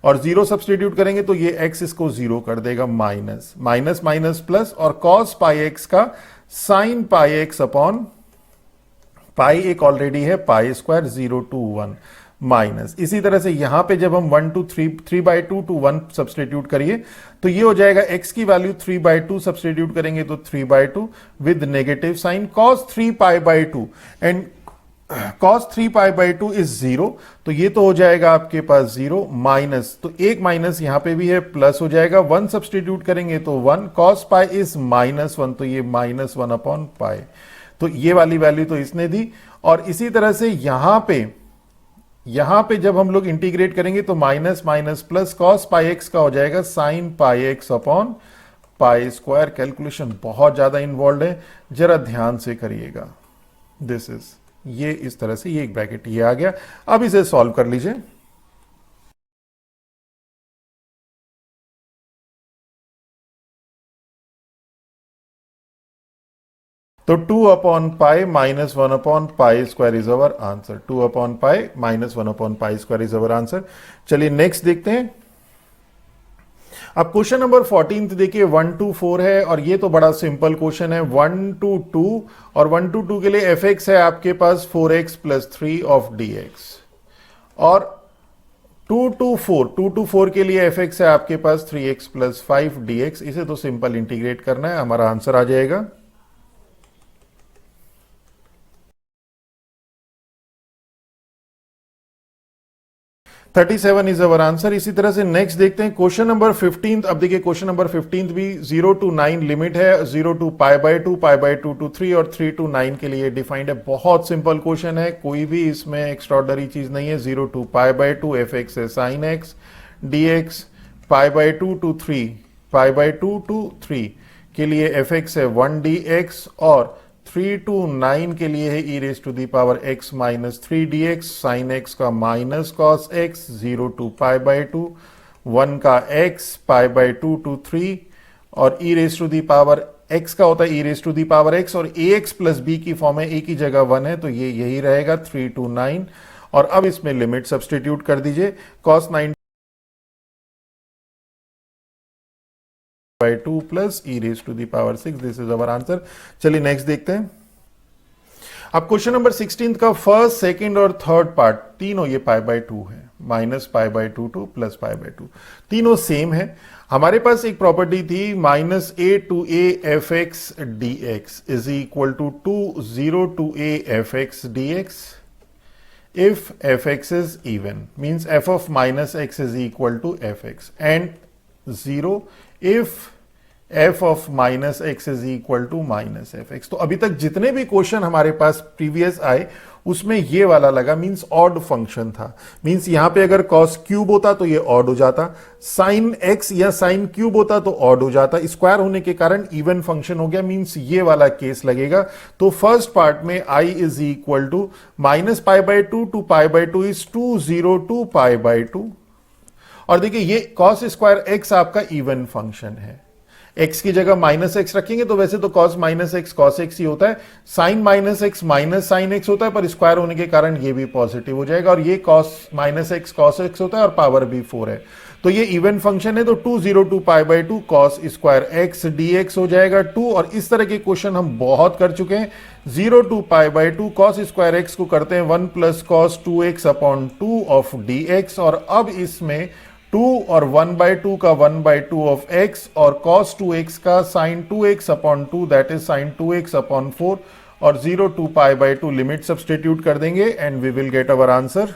और 0 सब्सटीट्यूट करेंगे तो ये x इसको 0 कर देगा, माइनस माइनस माइनस प्लस, और cos पाई एक्स का साइन पाई एक्स अपॉन पाई एक ऑलरेडी है, पाई स्क्वायर 0 to 1 माइनस। इसी तरह से यहां पे जब हम 1 to 3/2 to 1 सब्सटीट्यूट करिए तो ये हो जाएगा, x की वैल्यू 3/2 सब्सटीट्यूट करेंगे तो 3/2 with negative sine, cos 3π/2 and cos 3π/2 is 0, तो ये तो हो जाएगा आपके पास 0 माइनस, तो एक माइनस यहां पे भी है, प्लस हो जाएगा, 1 सब्सटीट्यूट करेंगे तो 1, cos पाई इज -1, तो ये -1 अपॉन पाई, तो ये वाली वैल्यू तो इसने दी। और इसी तरह से यहां पे जब हम लोग इंटीग्रेट करेंगे तो माइनस माइनस प्लस, cos पाई एक्स का हो जाएगा sign pi x upon pi square. Calculation बहुत ज्यादा इन्वॉल्व है, जरा ध्यान से करिएगा। दिस इज, ये इस तरह से, ये एक ब्रैकेट ये आ गया। अब इसे सॉल्व कर लीजिए। तो 2 upon pi -1 upon pi square is our answer, 2 upon pi -1 upon pi square is our answer. चलिए नेक्स्ट देखते हैं। अब क्वेश्चन नंबर 14 देखिए, 1 to 4 है, और ये तो बड़ा सिंपल क्वेश्चन है। 1 to 2, और 1 to 2 के लिए fx है आपके पास 4x + 3 ऑफ dx, और 2 to 4 के लिए fx है आपके पास 3x + 5 dx। इसे तो सिंपल इंटीग्रेट करना है, हमारा आंसर आ जाएगा 37 इज अवर आंसर। इसी तरह से नेक्स्ट देखते हैं क्वेश्चन नंबर 15। अब देखिए क्वेश्चन नंबर 15 भी 0 to 9 लिमिट है, 0 to π/2, π/2 to 3 और 3 to 9 के लिए डिफाइंड है। बहुत सिंपल क्वेश्चन है, कोई भी इसमें एक्स्ट्राऑर्डिनरी चीज नहीं है। 0 to π/2 fx है sin x dx, π/2 to 3, π/2 to 3 के लिए fx है 1 dx, और 3 to 9 के लिए है e⁻x - 3 dx, sin x का माइनस cos x, 0 to π/2, 1 का x, π/2 to 3, और e⁻x का होता है e⁻x, और ax + b की फॉर्म है, a की जगह 1 है तो ये यही रहेगा 3 to 9। और अब इसमें लिमिट सब्सटीट्यूट कर दीजिए, cos 9/2 + e⁻6, this is our answer. चलिए नेक्स्ट देखते हैं। अब क्वेश्चन नंबर 16 का फर्स्ट, सेकंड और थर्ड पार्ट तीनों ये π/2 है, -π/2 to +π/2, तीनों सेम है। हमारे पास एक प्रॉपर्टी थी -a to a fx dx is equal to 0 to a fx dx if fx is even, means f of -x is equal to fx, and 0 if f of -x is equal to -fx। तो अभी तक जितने भी question हमारे पास previous आए उसमें ये वाला लगा, मींस ऑड फंक्शन था। मींस यहां पे अगर cos क्यूब होता तो ये ऑड हो जाता, sin x या sin क्यूब होता तो ऑड हो जाता, स्क्वायर होने के कारण इवन फंक्शन हो गया, मींस ये वाला केस लगेगा। तो फर्स्ट पार्ट में i is equal to -π/2 to π/2 is 2 0 to π/2, और देखिए ये कॉस स्क्वायर एक्स आपका इवन फंक्शन है, एक्स की जगह माइनस एक्स रखेंगे तो वैसे तो cos minus x cos x ही होता है, sine minus x minus sine x होता है, पर स्क्वायर होने के कारण ये भी पॉजिटिव हो जाएगा, और ये cos minus x cos x होता है और पावर भी 4 है, तो ये इवन फंक्शन है, तो 202 pi by 2 cos square x dx हो जाएगा 2। और इस तरह के क्वेश्चन हम बहुत कर चुके हैं। 02 pi by 2 cos square x को करते हैं 1 plus cos 2x upon 2 of dx, और अब इसमें 2 और 1 बाई 2 का 1 बाई 2 ऑफ x और cos 2x का sin 2x upon 2 that is sin 2x upon 4, और 02 पाई बाई 2 लिमिट सब्सटीट्यूट कर देंगे and we will get our answer.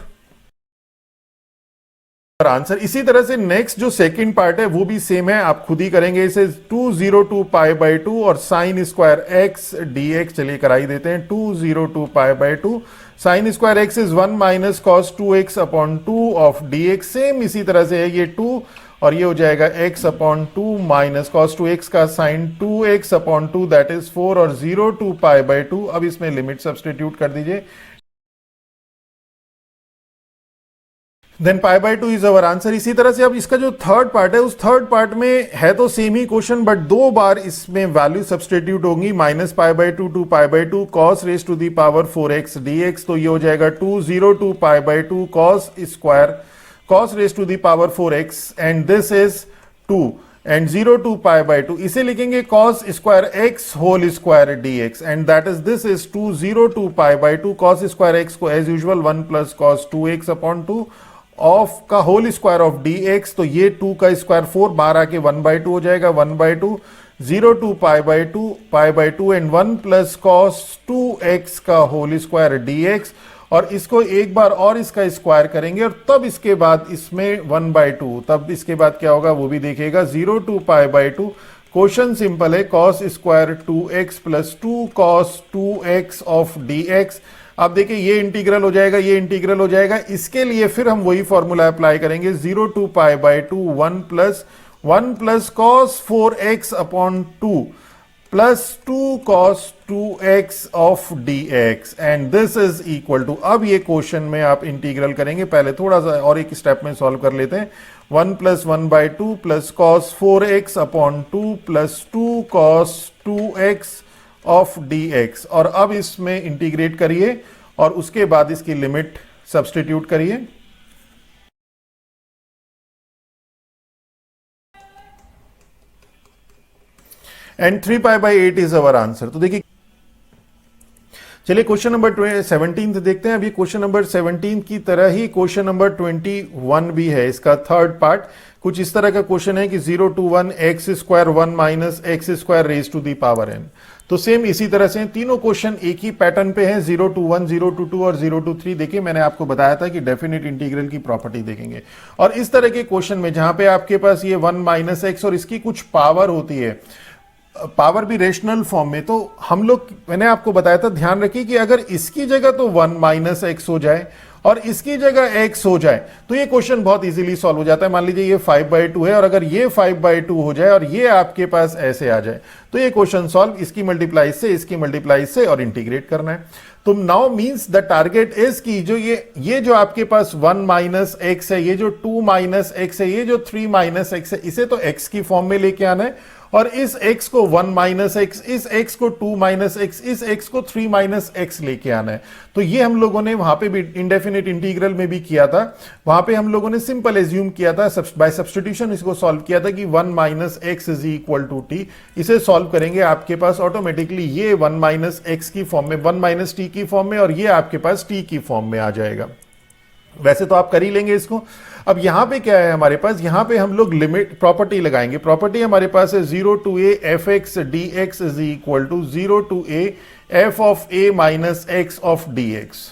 इसी तरह से नेक्स्ट जो सेकंड पार्ट है वो भी सेम है, आप खुद ही करेंगे इसे। 202 पाई बाई 2 और साइन स्क्वायर एक्स dx, चलिए कराई देते हैं। 202 pi by 2 sine square x is 1 minus cos 2x upon 2 of dx, same इसी तरह से है, ये 2 और ये हो जाएगा x upon 2 minus cos 2x का sine 2x upon 2 that is 4, और 02 पाई बाई 2, अब इसमें लिमिट सब्सटीट्यूट कर दीजिए, then pi by 2 is our answer. इसी तरह से अब इसका जो थर्ड पार्ट है, उस थर्ड पार्ट में है तो सेम ही क्वेश्चन, बट 2 बार इसमें वैल्यू सब्सटीट्यूट होंगी। Minus pi by 2 to pi by 2 cos raise to the power 4x dx, तो ये हो जाएगा 202 pi by 2 cos square cos raise to the power 4x and this is 2 and 02 pi by 2, इसे लिखेंगे cos square x whole square dx and that is this is 202 pi by 2 cos square x को as usual 1 plus cos 2x upon 2 of का whole square of dx, तो ये 2 का square 4 बार आके 1 by 2 हो जाएगा, 1 by 2 02 pi by 2 and 1 plus cos 2x का whole square dx, और इसको एक बार और इसका स्क्वायर करेंगे और तब इसके बाद इसमें 1 बाई 2, तब इसके बाद क्या होगा वो भी देखिएगा। 02 पाई बाई 2, क्वेश्चन सिंपल है, cos square 2x plus 2 cos 2x of dx। अब देखिए ये इंटीग्रल हो जाएगा, ये इंटीग्रल हो जाएगा, इसके लिए फिर हम वही फॉर्मूला अप्लाई करेंगे। 02 pi by 2 1 plus cos 4x upon 2 plus 2 cos 2x of dx and this is equal to, अब ये क्वेश्चन में आप इंटीग्रल करेंगे, पहले थोड़ा सा और एक स्टेप में सॉल्व कर लेते हैं। 1 plus 1 by 2 plus cos 4x upon 2 plus 2 cos 2x of dx, और अब इसमें इंटीग्रेट करिए और उसके बाद इसकी लिमिट सब्सटीट्यूट करिए। And 3 pi by 8 is our answer. तो देखिए चलिए क्वेश्चन नंबर 17 देखते हैं। अभी क्वेश्चन नंबर 17 की तरह ही क्वेश्चन नंबर 21 भी है, इसका थर्ड पार्ट कुछ इस तरह का क्वेश्चन है कि 0 to 1 x square 1 minus x square raise to the power n। तो सेम इसी तरह से तीनों क्वेश्चन एक ही पैटर्न पे हैं, 0 to 1, 0 to 2 और 0 to 3। देखिए मैंने आपको बताया था कि डेफिनेट इंटीग्रल की प्रॉपर्टी देखेंगे, और इस तरह के क्वेश्चन में जहां पे आपके पास ये 1 माइनस एक्स और इसकी कुछ पावर होती है, पावर भी रेशनल फॉर्म में, तो हम लोग, मैंने आपको बताया था, ध्यान रखिए कि अगर इसकी जगह तो 1 माइनस एक्स हो जाए और इसकी जगह x हो जाए तो ये क्वेश्चन बहुत इजीली सॉल्व हो जाता है। मान लीजिए ये 5 बाई 2 है और अगर ये 5 बाई 2 हो जाए और ये आपके पास ऐसे आ जाए तो ये क्वेश्चन सॉल्व, इसकी मल्टीप्लाई से इसकी मल्टीप्लाई से और इंटीग्रेट करना है। तो now means the target is कि जो ये जो आपके पास 1 माइनस एक्स है, ये जो 2 माइनस एक्स है, ये जो 3 माइनस एक्स है, इसे तो x की फॉर्म में लेके आना है, और इस x को 1 माइनस एक्स, इस x को 2 माइनस एक्स, इस x को 3 माइनस एक्स लेके आना है। तो ये हम लोगों ने वहां पे भी इंडेफिनिट इंटीग्रल में भी किया था, वहां पे हम लोगों ने सिंपल एज्यूम किया था, बाय सब्स्टिट्यूशन इसको सॉल्व किया था कि 1 minus x is equal to t. इसे सॉल्व करेंगे आपके पास ऑटोमेटिकली ये 1 माइनस एक्स की फॉर्म में, 1 माइनस टी की फॉर्म में, और ये आपके पास टी की फॉर्म में आ जाएगा। वैसे तो आप कर ही लेंगे इसको। अब यहां पे क्या है हमारे पास, यहां पे हम लोग लिमिट प्रॉपर्टी लगाएंगे। प्रॉपर्टी हमारे पास है 0 to a f x d x is equal to 0 to a f of a minus x of d x.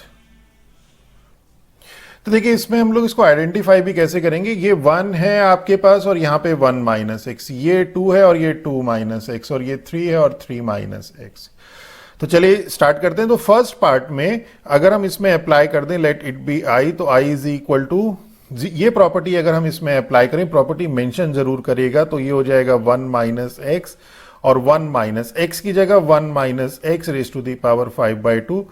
तो देखिए इसमें हम लोग इसको आइडेंटिफाई भी कैसे करेंगे, ये 1 है आपके पास और यहां पे 1 माइनस एक्स, ये 2 है और ये 2 माइनस एक्स, और ये 3 है और 3 माइनस एक्स। तो चलिए स्टार्ट करते हैं। तो फर्स्ट पार्ट में अगर हम इसमें अप्लाई कर दें लेट इट बी आई, तो आई इज इक्वल टू, ये प्रॉपर्टी अगर हम इसमें अप्लाई करें, प्रॉपर्टी मेंशन जरूर करिएगा, तो ये हो जाएगा 1 माइनस एक्स और 1 माइनस एक्स की जगह 1 minus x raise to the power 5 by 2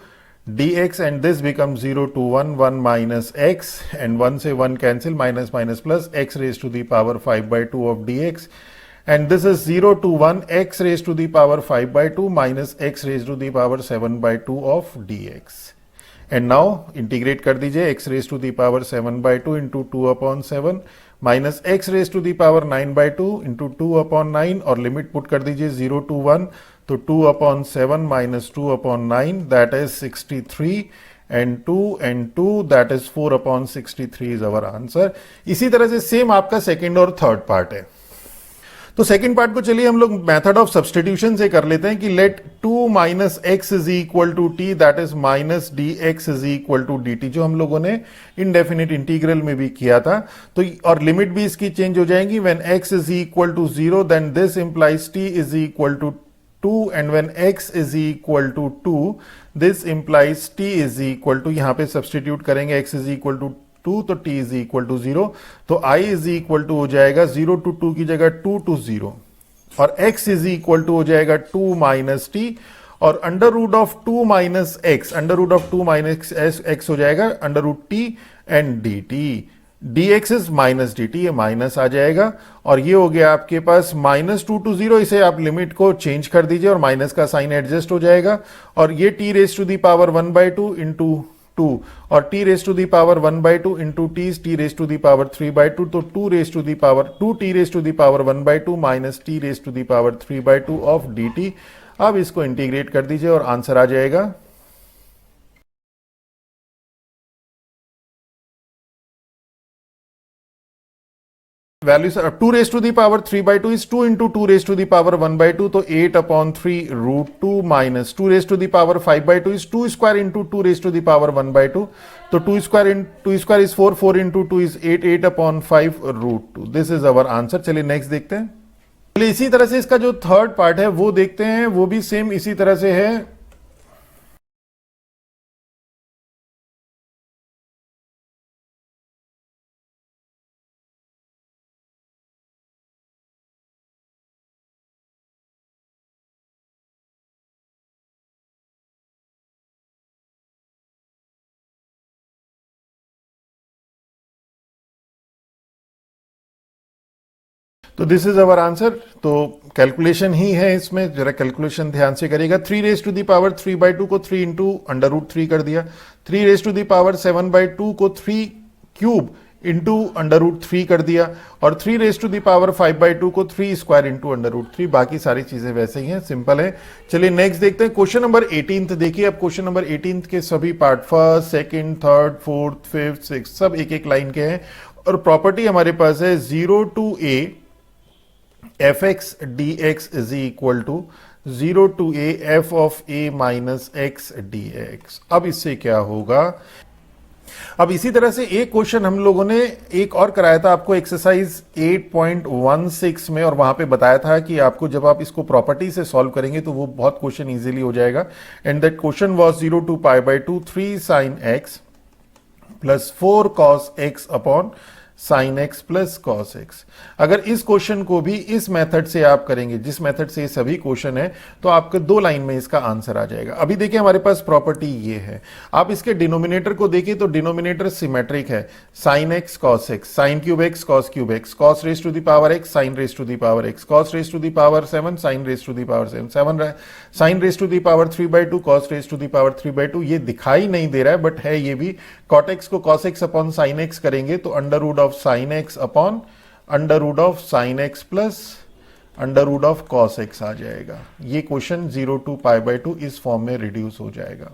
dx and this becomes 0 to 1, 1 minus x, and 1 से 1 cancel, minus minus plus x raised to the power 5 by 2 of dx, and this is 0 to 1 x raised to the power 5 by 2 minus x raised to the power 7 by 2 of dx. And now integrate कर दीजिए, x raised to the power 7 by 2 into 2 upon 7 minus x raised to the power 9 by 2 into 2 upon 9, और limit put कर दीजिए 0 to 1, तो 2 upon 7 minus 2 upon 9, that is 63, and 2 that is 4 upon 63 is our answer. इसी तरह से same आपका second और third part है. तो सेकंड पार्ट को चलिए हम लोग मेथड ऑफ सब्सटीट्यूशन से कर लेते हैं कि let 2 minus x is equal to t, that is minus d x is equal to d t, जो हम लोगों ने इनडेफिनिट इंटीग्रल में भी किया था. तो और लिमिट भी इसकी चेंज हो जाएंगी. When x is equal to 0 then this implies t is equal to 2, and when x is equal to 2 this implies t is equal to, यहां पे सब्सटीट्यूट करेंगे x is equal to 2 तो t is equal to 0, तो I is equal to हो जाएगा 0 to 2 की जगह 2 to 0, और x is equal to हो जाएगा 2 minus t, और under root of 2 minus x, under root of 2 minus x हो जाएगा under root t and d t. dx is minus d t, ये माइनस आ जाएगा, और ये हो गया आपके पास माइनस 2 to 0. इसे आप लिमिट को चेंज कर दीजिए और माइनस का साइन एडजस्ट हो जाएगा, और ये t raise to the power 1 by 2 into 2, और t raise to the power 1 by 2 into t raise to the power 3 by 2, तो 2 raise to the power 2 t raise to the power 1 by 2 minus t raise to the power 3 by 2 of dt. अब इसको integrate कर दीजिए और answer आ जाएगा values 2 raised to the power 3 by 2 is 2 into 2 raised to the power 1 by 2, तो 8 upon 3 root 2 minus 2 raised to the power 5 by 2 is 2 square into 2 raised to the power 1 by 2, तो 2 square is 4, 4 into 2 is 8, 8 upon 5 root 2. This is our answer. चलिए next देखते हैं. चलिए इसी तरह से इसका जो थर्ड पार्ट है वो देखते हैं, वो भी सेम इसी तरह से है. तो दिस इज अवर आंसर. तो कैलकुलेशन ही है इसमें, जरा कैलकुलेशन ध्यान से करिएगा. 3 raise to the power 3 by 2 को 3 इंटू अंडर रूट 3 कर दिया. 3 raise to the power 7 by 2 को 3 क्यूब इंटू अंडर रूट 3 कर दिया, और 3 raise to the power 5 by 2 को 3 स्क्वायर इंटू अंडर रूट 3. बाकी सारी चीजें वैसे ही हैं, सिंपल है. चलिए नेक्स्ट देखते हैं. क्वेश्चन नंबर 18 देखिए. अब क्वेश्चन नंबर 18 के सभी part, first, second, third, fourth, fifth, sixth, सब एक एक लाइन के हैं, और प्रॉपर्टी हमारे पास है 0 to a fx dx is equal to 0 to a f of a minus x dx. अब इससे क्या होगा? अब इसी तरह से एक क्वेश्चन हम लोगों ने एक और कराया था आपको एक्सरसाइज 8.16 में, और वहां पे बताया था कि आपको जब आप इसको प्रॉपर्टी से सॉल्व करेंगे तो वो बहुत क्वेश्चन इजीली हो जाएगा. And that question was 0 to pi by 2 3 sin x plus 4 cos x upon sine x plus cos x. अगर इस क्वेश्चन को भी इस मेथड से आप करेंगे, जिस मेथड से ये सभी क्वेश्चन है, तो आपके 2 लाइन में इसका आंसर आ जाएगा. अभी देखिए हमारे पास प्रॉपर्टी ये है. आप इसके डिनोमिनेटर को देखिए तो डिनोमिनेटर सिमेट्रिक है. Sine x cos x, sine cube x cos cube x, cos raise to the power x sine raise to the power x, cos raise to the power 7 sine raise to the power 7 sine raise to the power 3 by 2 cos raise to the power 3 by 2. ये दिखाई नहीं दे रहा है but है ये भी. Cot x को cos x upon sine x करेंगे तो under root of sine x upon under root of sine x plus under root of cos x आ जाएगा. ये क्वेश्चन 0 to pi by 2 इस फॉर्म में रिड्यूस हो जाएगा.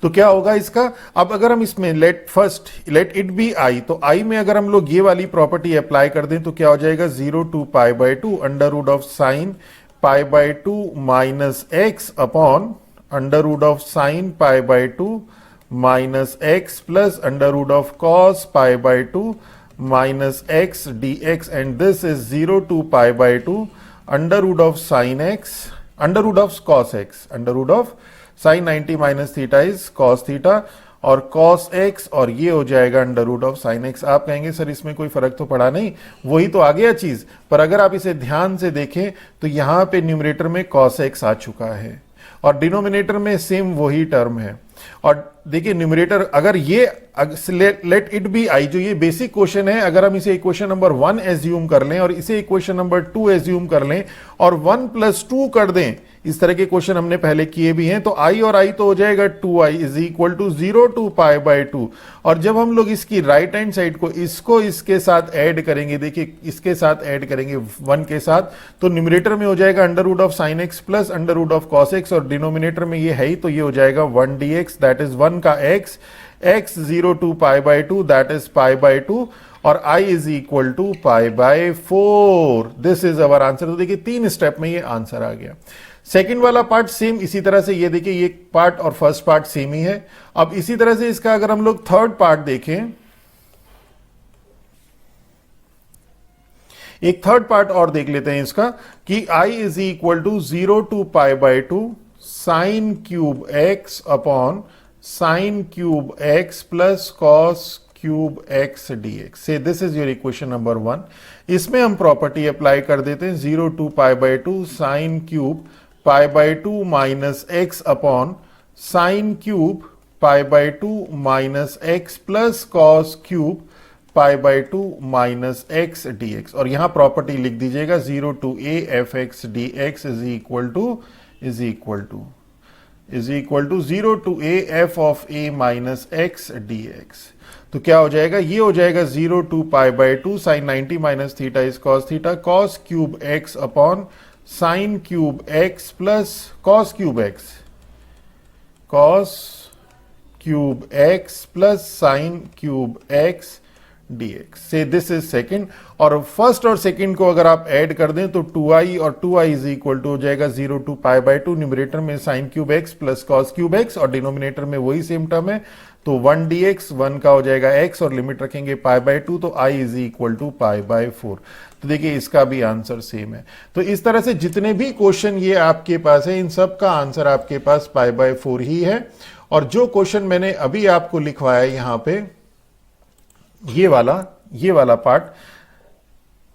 तो क्या होगा इसका? अब अगर हम इसमें लेट इट बी आई, तो आई में अगर हम लोग ये वाली प्रॉपर्टी अप्लाई कर दें तो क्या हो जाएगा? 0 to pi by 2 under root of sine pi by 2 minus x upon under root of sine pi by 2 minus x plus under root of cos pi by 2 minus x dx, and this is 0 to pi by 2 under root of sine x under root of cos x under root of sine 90 minus theta is cos theta, और cos x, और ये हो जाएगा under root of sine x. आप कहेंगे sir इसमें कोई फर्क तो पड़ा नहीं, वही तो आ गया चीज. पर अगर आप इसे ध्यान से देखें तो यहां पे न्यूमरेटर में कॉस एक्स आ चुका है, और डिनोमिनेटर में सेम वही टर्म है। और देखिए न्यूमरेटर अगर ये लेट इट बी आई, जो ये बेसिक क्वेश्चन है, अगर हम इसे इक्वेशन नंबर 1 एज्यूम कर लें और इसे इक्वेशन नंबर 2 एज्यूम कर लें और 1 + 2 कर दें, इस तरह के क्वेश्चन हमने पहले किए भी हैं, तो आई और आई तो हो जाएगा 2i is equal to 0 to π/2। और जब हम लोग इसकी राइट हैंड साइड को इसके साथ ऐड करेंगे, देखिए इसके साथ ऐड करेंगे 1 के साथ, तो न्यूमरेटर में हो जाएगा √sin x plus √cos x, और डिनोमिनेटर में ये है ही, तो ये हो जाएगा 1 dx, दैट इज 1 का x 0 to π/2 दैट इज π/2, और i is equal to π/4। This is our answer. तो देखिए 3 स्टेप में ये आंसर आ गया। सेकंड वाला पार्ट सेम इसी तरह से, ये देखिए ये पार्ट और फर्स्ट पार्ट सेम ही है। अब इसी तरह से इसका अगर हम लोग थर्ड पार्ट देखें, एक थर्ड पार्ट और देख लेते हैं इसका कि i is equal to 0 to π/2 sin cube x upon sin cube x plus cos cube x dx। से this is your equation number 1। इसमें हम प्रॉपर्टी अप्लाई कर देते हैं 0 to π/2 sin cube π/2 minus x upon sin cube π/2 minus x plus cos cube π/2 minus x dx। और यहां property लिख दीजिएगा 0 to a fx dx is equal to 0 to a f of a minus x dx। तो क्या हो जाएगा, ये हो जाएगा 0 to π/2 sin 90 minus theta is cos theta, cos cube x upon sine cube x plus cos cube x plus sine cube x dx। से this is second. और first और सेकंड को अगर आप ऐड कर दें तो 2i और 2i इज इक्वल टू हो जाएगा 0 to π/2, न्यूमरेटर में sine cube x plus cos cube x और डिनोमिनेटर में वही सेम टर्म है, तो 1 dx, 1 का हो जाएगा x और लिमिट रखेंगे π/2, तो i इज इक्वल टू π/4। तो देखिए इसका भी आंसर सेम है। तो इस तरह से जितने भी क्वेश्चन ये आपके पास है, इन सब का आंसर आपके पास π/4 ही है। और जो क्वेश्चन मैंने अभी आपको लिखवाया यहां पे, ये वाला पार्ट,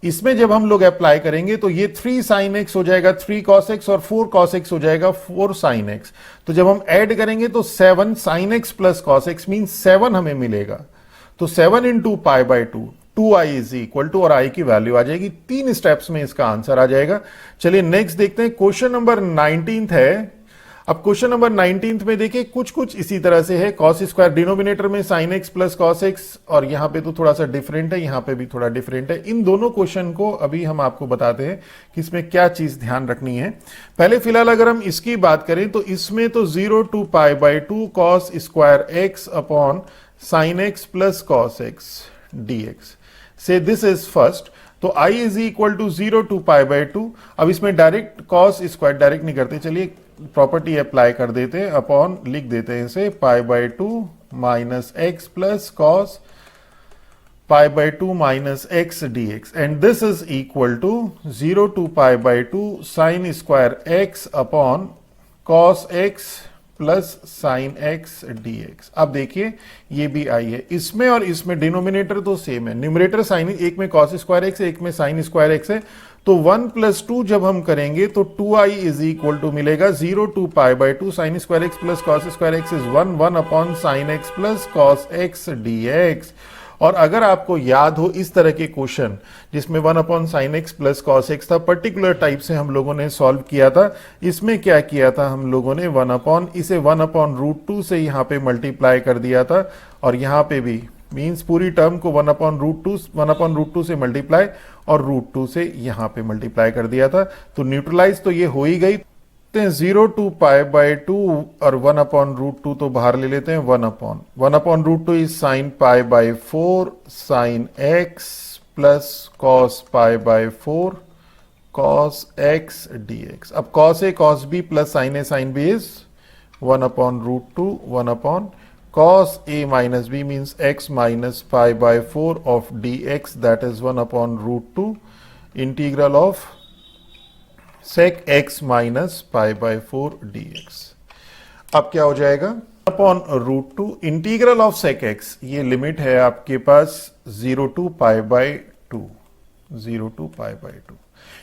इसमें जब हम लोग अप्लाई करेंगे तो ये 3 sin x हो जाएगा 3 cos x और 4 cos x हो जाएगा 4 sin x। तो जब हम ऐड करेंगे तो 7 sin x plus cos x mean 7 हमें मिलेगा। तो 7 into π/2 2i is equal to, और i की वैल्यू आ जाएगी। 3 स्टेप्स में इसका आंसर आ जाएगा। चलिए नेक्स्ट देखते हैं, क्वेश्चन नंबर 19 है। अब क्वेश्चन नंबर 19 में देखिए कुछ इसी तरह से है, cos स्क्वायर डिनोमिनेटर में sin x plus cos x, और यहां पे तो थोड़ा सा डिफरेंट है, यहां पे भी थोड़ा डिफरेंट है। इन दोनों क्वेश्चन को अभी हम आपको बताते हैं कि इसमें क्या चीज ध्यान रखनी है। पहले फिलहाल अगर हम इसकी बात करें तो इसमें तो 0 to π/2 cos square x upon sin x plus cos x dx। से दिस इज फर्स्ट। तो i is equal to 0 to π/2। अब इसमें डायरेक्ट cos स्क्वायर डायरेक्ट नहीं करते, चलिए प्रॉपर्टी अप्लाई कर देते हैं, अपॉन लिख देते हैं इसे π/2 minus x plus cos π/2 minus x dx, and this is equal to 0 to π/2 sine square x upon cos x plus sine x dx। अब देखिए ये भी आई है, इसमें और इसमें डिनोमिनेटर तो सेम है, न्यूमरेटर साइन, एक में कॉस स्क्वायर x है, एक में साइन स्क्वायर x है, तो 1 + 2 जब हम करेंगे तो 2i इज इक्वल टू मिलेगा 0 to π/2 sine square x plus cos square x is 1 upon sine x plus cos x dx। और अगर आपको याद हो इस तरह के क्वेश्चन जिसमें 1 upon sine x plus cos x था, पर्टिकुलर टाइप से हम लोगों ने सॉल्व किया था। इसमें क्या किया था हम लोगों ने, 1 अपॉन रूट 2 से यहाँ पे मल्टीप्लाई कर दिया था, और यहाँ पे भी मीन्स पूरी टर्म को 1 अपॉन रूट 2 से मल्टीप्लाई और रूट 2 से यहाँ पे मल्टीप्लाई कर दिया था। तो न्यूट्रलाइज तो ये हो ही गई। 0 to π/2 और 1 अपॉन रूट 2 तो बाहर ले लेते हैं, 1 upon root 2 is sine π/4 sine x plus cos π/4 cos x dx। अब cos a cos b plus sine a sine b is 1 upon root 2 1 upon cos a minus b means x minus π/4 of dx, that is 1 upon root 2 integral of sec x minus π/4 dx। अब क्या हो जाएगा, upon root 2 integral of sec x, ये limit है आपके पास 0 to π/2।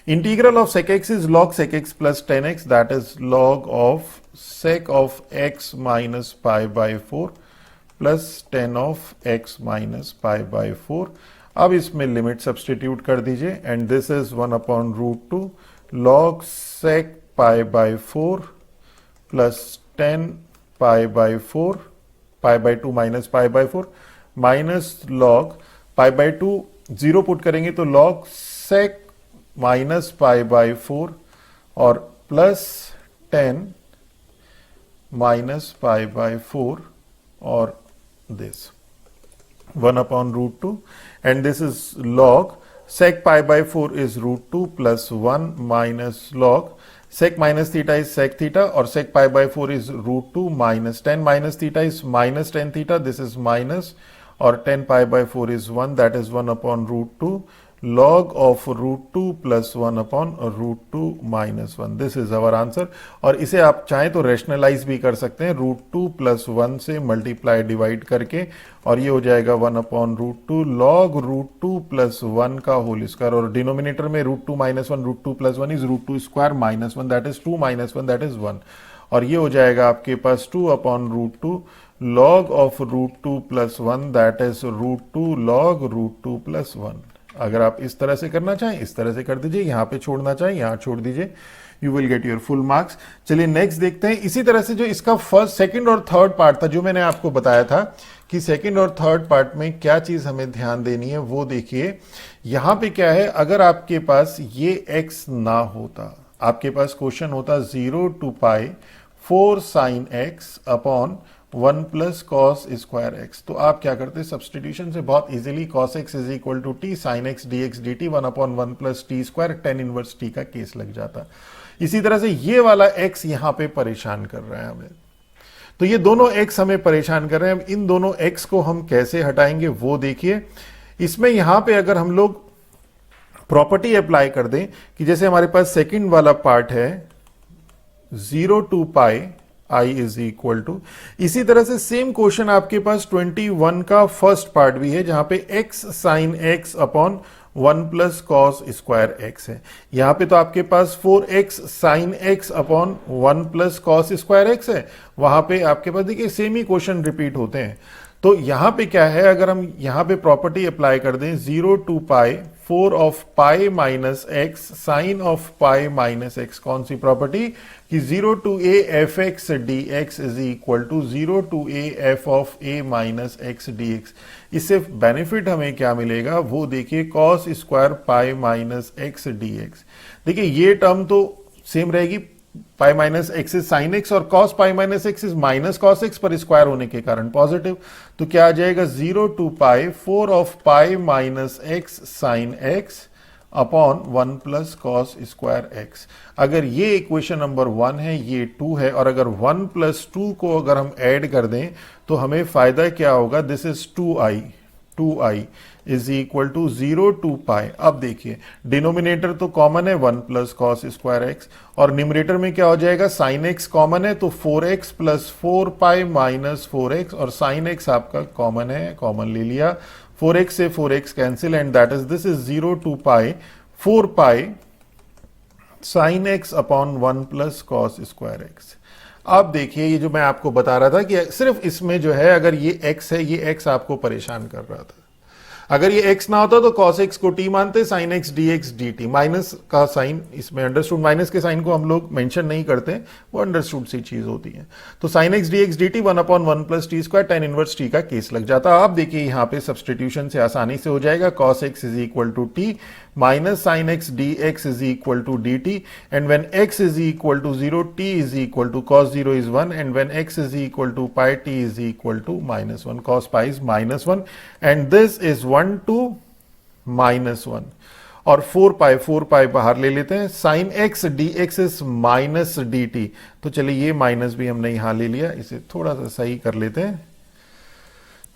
Integral of sec x is log sec x plus 10x, that is log of sec of x minus pi by 4 plus 10 of x minus pi by 4। अब इसमें limit substitute कर दीजिए and this is 1/√2 log sec pi by 4 plus 10 pi by 4 pi by 2 minus pi by 4 minus log pi by 2 zero put करेंगे तो log sec minus pi by 4 और plus 10 minus pi by 4 और this 1/√2 and this is log sec pi by 4 is √2 plus 1 minus log sec minus theta is sec theta or sec pi by 4 is √2 minus 10 minus theta is minus 10 theta, this is minus, or 10 pi by 4 is 1, that is 1/√2 log of √2 plus 1/√2 minus 1, this is our answer। और इसे आप चाहें तो rationalise भी कर सकते हैं √2 plus 1 से मल्टीप्लाई डिवाइड करके, और ये हो जाएगा 1/√2 log √2 plus 1 का होल स्क्वायर, और डिनोमिनेटर में √2 minus 1 √2 plus 1 is √2 square minus 1, that is 2 minus 1, that is 1, और ये हो जाएगा आपके पास 2/√2 log of √2 plus 1, that is √2 log √2 plus 1। अगर आप इस तरह से करना चाहें इस तरह से कर दीजिए, यहां पे छोड़ना चाहें यहां छोड़ दीजिए, you will get your full marks. चलिए नेक्स्ट देखते हैं। इसी तरह से जो इसका फर्स्ट सेकंड और थर्ड पार्ट था, जो मैंने आपको बताया था कि सेकंड और थर्ड पार्ट में क्या चीज हमें ध्यान देनी है, वो देखिए। यहां पे क्या है, अगर आपके पास ये x ना होता, आपके पास क्वेश्चन होता 0 to pi 4 sin x upon 1 plus cos square x, तो आप क्या करते, सब्सटीट्यूशन से बहुत easily cos x is equal to t sine x d x d t 1/1 plus t square tan inverse t का केस लग जाता। इसी तरह से ये वाला x यहां पे परेशान कर रहा है हमें, तो ये दोनों x हमें परेशान कर रहे हैं। इन दोनों x को हम कैसे हटाएंगे वो देखिए। इसमें यहां पे अगर हम लोग प्रॉपर्टी अप्लाई कर दें कि जैसे हमारे पास सेकंड वाला पार्ट है 0 to pi i is equal to, इसी तरह से सेम क्वेश्चन आपके पास 21 का फर्स्ट पार्ट भी है जहां पे x sine x upon 1 plus cos square x है। यहां पे तो आपके पास 4x sine x upon 1 plus cos square x है, वहां पे आपके पास देखिए सेम ही क्वेश्चन रिपीट होते हैं। तो यहां पे क्या है, अगर हम यहां पे प्रॉपर्टी अप्लाई कर दें 0 to pi 4 of pi minus x sine of pi minus x, कौन सी प्रॉपर्टी कि 0 to a f x d x is equal to 0 to a f of a minus x d x. इससे benefit हमें क्या मिलेगा वो देखिए, cos square pi minus x d x. देखिए ये टर्म तो सेम रहेगी, pi minus x is sine x और cos pi minus x is minus cos x, पर स्क्वायर होने के कारण पॉजिटिव, तो क्या आ जाएगा 0 to pi 4 of pi minus x sine x upon 1 plus cos square x. अगर ये इक्वेशन नंबर 1 है, ये 2 है, और अगर 1 प्लस 2 को अगर हम ऐड कर दें तो हमें फायदा क्या होगा, this is 2i is equal to 0 to pi। अब देखिए डिनोमिनेटर तो कॉमन है 1 प्लस कॉस स्क्वायर एक्स, और न्यूमरेटर में क्या हो जाएगा, साइन एक्स कॉमन है तो 4x plus 4 pi minus 4x, और साइन एक्स आपका कॉमन है, कॉमन ले लिया, 4x से 4x cancel and that is this is 0 to pi 4 pi sine x upon 1 plus cos square x. अब देखिए ये जो मैं आपको बता रहा था कि सिर्फ इसमें जो है, अगर ये x है, ये x आपको परेशान कर रहा था। अगर ये x ना होता तो cos x को t मानते, sin x dx dt, minus का साइन इसमें अंडरस्टूड, माइनस के साइन को हम लोग मेंशन नहीं करते, वो अंडरस्टूड सी चीज होती है। तो sin x dx dt 1/1 plus t square tan inverse t का केस लग जाता। आप देखिए यहाँ पे सब्सटीट्यूशन से आसानी से हो जाएगा, cos x is equal to t minus sine x d x is equal to d t, and when x is equal to 0 t is equal to cos 0 is 1, and when x is equal to pi t is equal to -1, cos pi is -1, and this is 1 to -1, और 4 पाई बाहर ले लेते हैं, sign x d x is minus d T, तो चलिए ये minus भी हमने यहां ले लिया, इसे थोड़ा सा सही कर लेते हैं,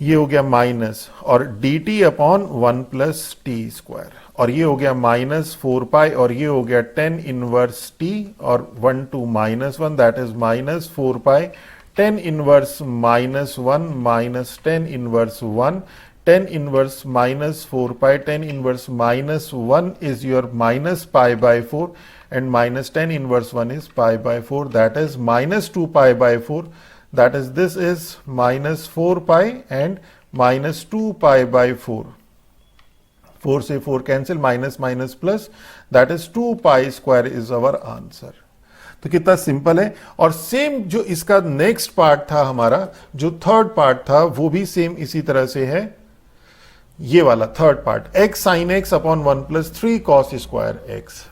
ये हो गया माइनस, और D T upon 1 plus t square, और ये हो गया -4 पाई, और ये हो गया tan इनवर्स t, और 1 to -1 that is -4 pi tan inverse -1 minus tan inverse 1 10 inverse minus 4 pi, 10 inverse minus 1 is your minus pi by 4, and minus 10 inverse 1 is pi by 4, that is minus 2 pi by 4, that is this is minus 4 pi and minus 2 pi by 4. 4 से 4 cancel, minus minus plus, that is 2 pi square is our answer. तो कितना simple है। और same जो इसका next part था हमारा, जो थर्ड पार्ट था, वो भी सेम इसी तरह से है। ये वाला third part, x sine x upon 1 plus 3 cos square x,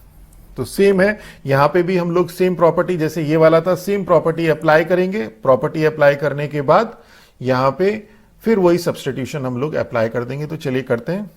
तो सेम है। यहां पे भी हम लोग सेम प्रॉपर्टी जैसे ये वाला था, सेम प्रॉपर्टी अप्लाई करेंगे। प्रॉपर्टी अप्लाई करने के बाद यहां पे फिर वही सब्स्टिट्यूशन हम लोग अप्लाई कर देंगे। तो चलिए करते हैं।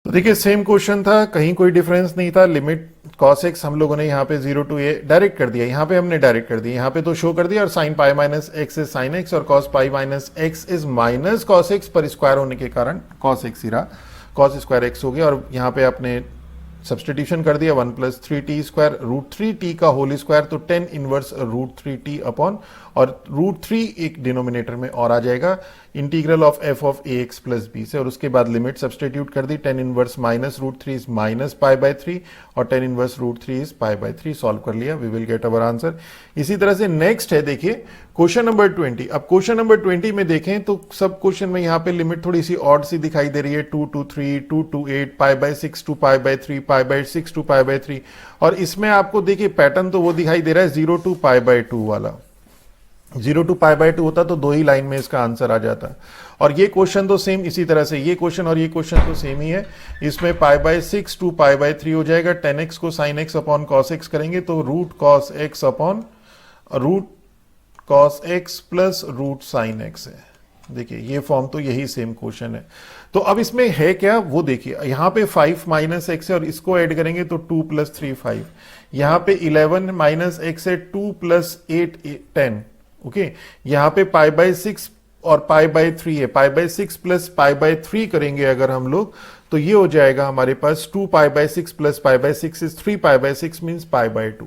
तो देखिए सेम क्वेश्चन था, कहीं कोई डिफरेंस नहीं था। लिमिट cos x हम लोगों ने यहाँ पे 0 to a डायरेक्ट कर दिया, यहाँ पे हमने डायरेक्ट कर दिया, यहाँ पे तो शो कर दिया। और sine pi minus x is sine x और cos pi minus x is minus cos x, पर स्क्वायर होने के कारण cos x ही रहा, cos स्क्वायर x हो गया। और यहाँ पे आपने सब्सटीट्यूशन कर दिया 1 plus 3t square root 3t का होल स्क्वायर, तो 10 इनवर्स रूट 3t अपॉन, और रूट 3 एक डिनोमिनेटर में और आ जाएगा, integral of f of ax plus b से। और उसके बाद लिमिट सब्सटीट्यूट कर दी, 10 inverse minus root 3 is minus pi by 3 और 10 inverse root 3 is pi by 3। Solve कर लिया, we will get our answer. इसी तरह से नेक्स्ट है, देखिए क्वेश्चन नंबर 20। अब क्वेश्चन नंबर 20 में देखें तो सब क्वेश्चन में यहाँ पे लिमिट थोड़ी सी ऑड सी दिखाई दे रही है, 2 to 3, 2 to 8, pi by 6 to pi by 3, pi by 6 to pi by 3। और इसमें आपको देखिए पैटर्न तो वो दिखाई दे रहा है 0 to पाई बाय 2 वाला। 0 to पाई बाय 2 होता तो दो ही लाइन में इसका आंसर आ जाता। और ये क्वेश्चन तो सेम इसी तरह से, ये क्वेश्चन और ये क्वेश्चन तो सेम ही है। इसमें pi by 6 to pi by 3 हो जाएगा, 10x को sine x upon cos x करेंगे तो root cos x upon root cos x plus root sine x है। देखिए ये फॉर्म तो यही सेम क्वेश्चन है। तो अब इसमें है क्या वो देखिए, यहां पे 5 माइनस एक्स है और इसको ऐड करेंगे तो 2 प्लस 3 5, यहां पे 11 माइनस एक्स है, 2 प्लस 8 10, ओके। यहां पे पाई बाय 6 और पाई बाय 3 है, पाई बाय 6 प्लस पाई बाय 3 करेंगे अगर हम लोग तो ये हो जाएगा हमारे पास 2 pi by 6 plus pi by 6 is 3 pi by 6 means pi by 2।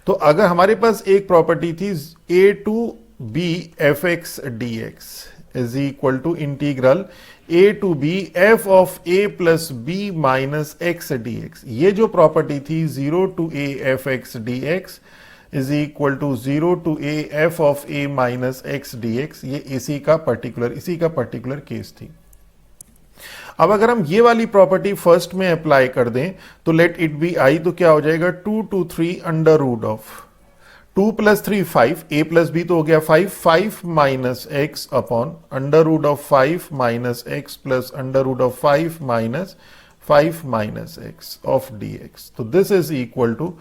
तो अगर हमारे पास एक प्रॉपर्टी थी a to b fx dx is equal to integral a to b f of a plus b minus x dx, ये जो property थी 0 to a fx dx is equal to 0 to a f of a minus x dx, ये इसी का particular case थी। अब अगर हम ये वाली प्रॉपर्टी फर्स्ट में अप्लाई कर दें तो लेट इट बी आई, तो क्या हो जाएगा 2 to 3 under root of 2 plus 3 5, a plus b तो हो गया 5, 5 minus x upon under root of 5 minus x plus under root of 5 minus x of dx। तो this is equal to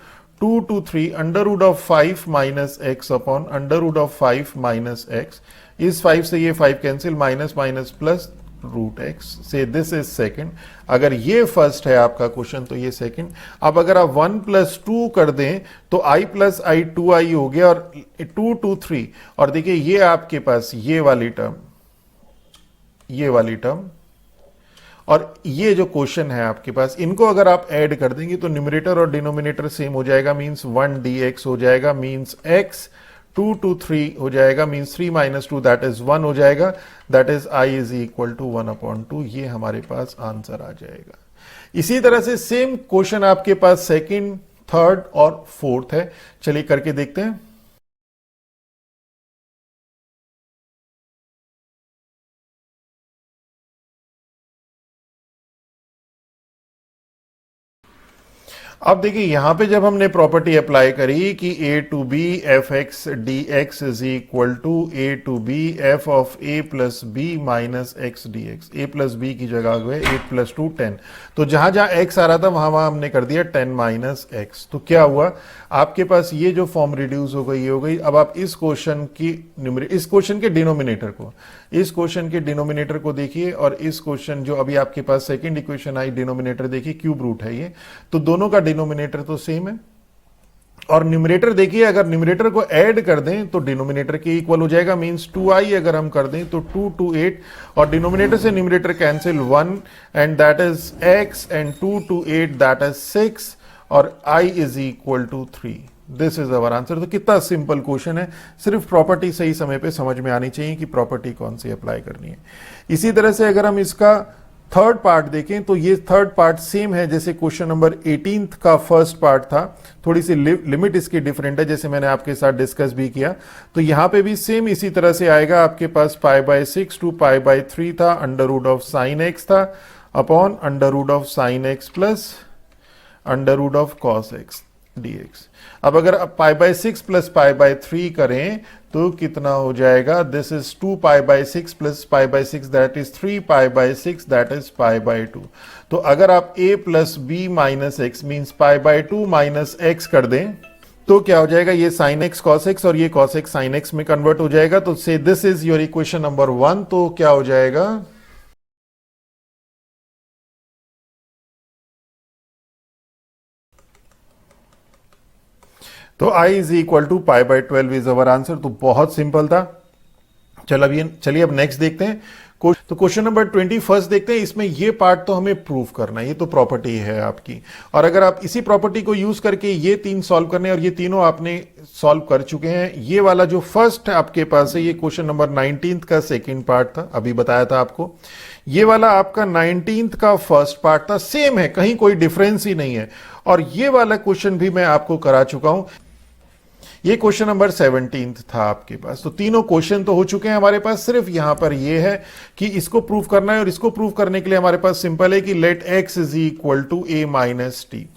2 to 3 under root of 5 minus x upon under root of 5 minus x. इस 5 से ये 5 cancel, minus minus plus root x से this is second. अगर ये first है आपका question तो ये सेकेंड। अब अगर आप 1 प्लस 2 कर दें तो i प्लस आई 2i हो गया और 2 to 3, और देखिए ये आपके पास ये वाली टर्म और ये जो क्वेश्चन है आपके पास, इनको अगर आप ऐड कर देंगे तो न्यूमरेटर और डिनोमिनेटर सेम हो जाएगा, मींस 1 dx हो जाएगा, मींस x 2 to 3 हो जाएगा, मींस 3 माइनस 2 दैट इज 1 हो जाएगा, that is i is equal to 1/2। ये हमारे पास आंसर आ जाएगा। इसी तरह से सेम क्वेश्चन आपके पास सेकंड, थर्ड और फोर्थ है, चलिए करके देखते हैं। अब देखिए यहां पे जब हमने प्रॉपर्टी अप्लाई करी कि a to b f x d x is equal to a to b f of a plus b minus x d x, a plus b की जगह गए 8 प्लस 2 10, तो जहां जहां x आ रहा था वहां वहां हमने कर दिया 10 माइनस एक्स। तो क्या हुआ आपके पास, ये जो फॉर्म रिड्यूस हो गई, ये हो गई। अब आप इस क्वेश्चन के डिनोमिनेटर को देखिए और इस क्वेश्चन जो अभी आपके पास सेकंड इक्वेशन आई डिनोमिनेटर देखिए, क्यूब रूट है ये, तो दोनों का डिनोमिनेटर तो सेम है। और न्यूमरेटर देखिए, अगर न्यूमरेटर को ऐड कर दें तो डिनोमिनेटर के इक्वल हो जाएगा, मींस 2i अगर हम कर दें तो 2 to 8, और डिनोमिनेटर से numerator cancel 1 and that is x, and 2 to 8 that is 6, और i is equal to 3। This is our answer. तो कितना सिंपल क्वेश्चन है, सिर्फ प्रॉपर्टी सही समय पे समझ में आनी चाहिए कि प्रॉपर्टी कौन सी अप्लाई करनी है। इसी तरह से अगर हम इसका थर्ड पार्ट देखें तो ये थर्ड पार्ट सेम है जैसे क्वेश्चन नंबर 18 का फर्स्ट पार्ट था, थोड़ी सी लिमिट इसकी डिफरेंट है जैसे मैंने आपके साथ डिस्कस भी किया। तो यहां पे भी सेम इसी तरह से आएगा, आपके पास π/6 to π/3 था, under root of sine x था upon under root of sine x plus under root of cos x dx। अब अगर आप π/6 प्लस π/3 करें तो कितना हो जाएगा, this is 2π/6 plus π/6 that is 3π/6 that is π/2। तो अगर आप a plus b minus x means π/2 minus x कर दें तो क्या हो जाएगा, ये साइन एक्स कॉस एक्स और ये कॉस एक्स साइन एक्स में कन्वर्ट हो जाएगा। तो so this is your equation number 1। तो क्या हो जाएगा, तो i is equal to π/12 is our answer. तो बहुत सिंपल था। चलिए अब नेक्स्ट देखते हैं। तो क्वेश्चन नंबर 21 देखते हैं। इसमें ये पार्ट तो हमें प्रूव करना है, ये तो प्रॉपर्टी है आपकी, और अगर आप इसी प्रॉपर्टी को यूज करके ये 3 सॉल्व करने, और ये तीनों आपने सॉल्व कर चुके हैं। ये वाला जो फर्स्ट आपके पास है ये क्वेश्चन नंबर 19 का सेकेंड पार्ट था, अभी बताया था आपको। ये वाला आपका 19 का फर्स्ट पार्ट था, सेम है, कहीं कोई डिफरेंस ही नहीं है। और ये वाला क्वेश्चन भी मैं आपको करा चुका हूं, ये क्वेश्चन नंबर 17 था आपके पास। तो तीनों क्वेश्चन तो हो चुके हैं हमारे पास, सिर्फ यहां पर ये है कि इसको प्रूव करना है, और इसको प्रूव करने के लिए हमारे पास सिंपल है कि let x is equal to a minus t.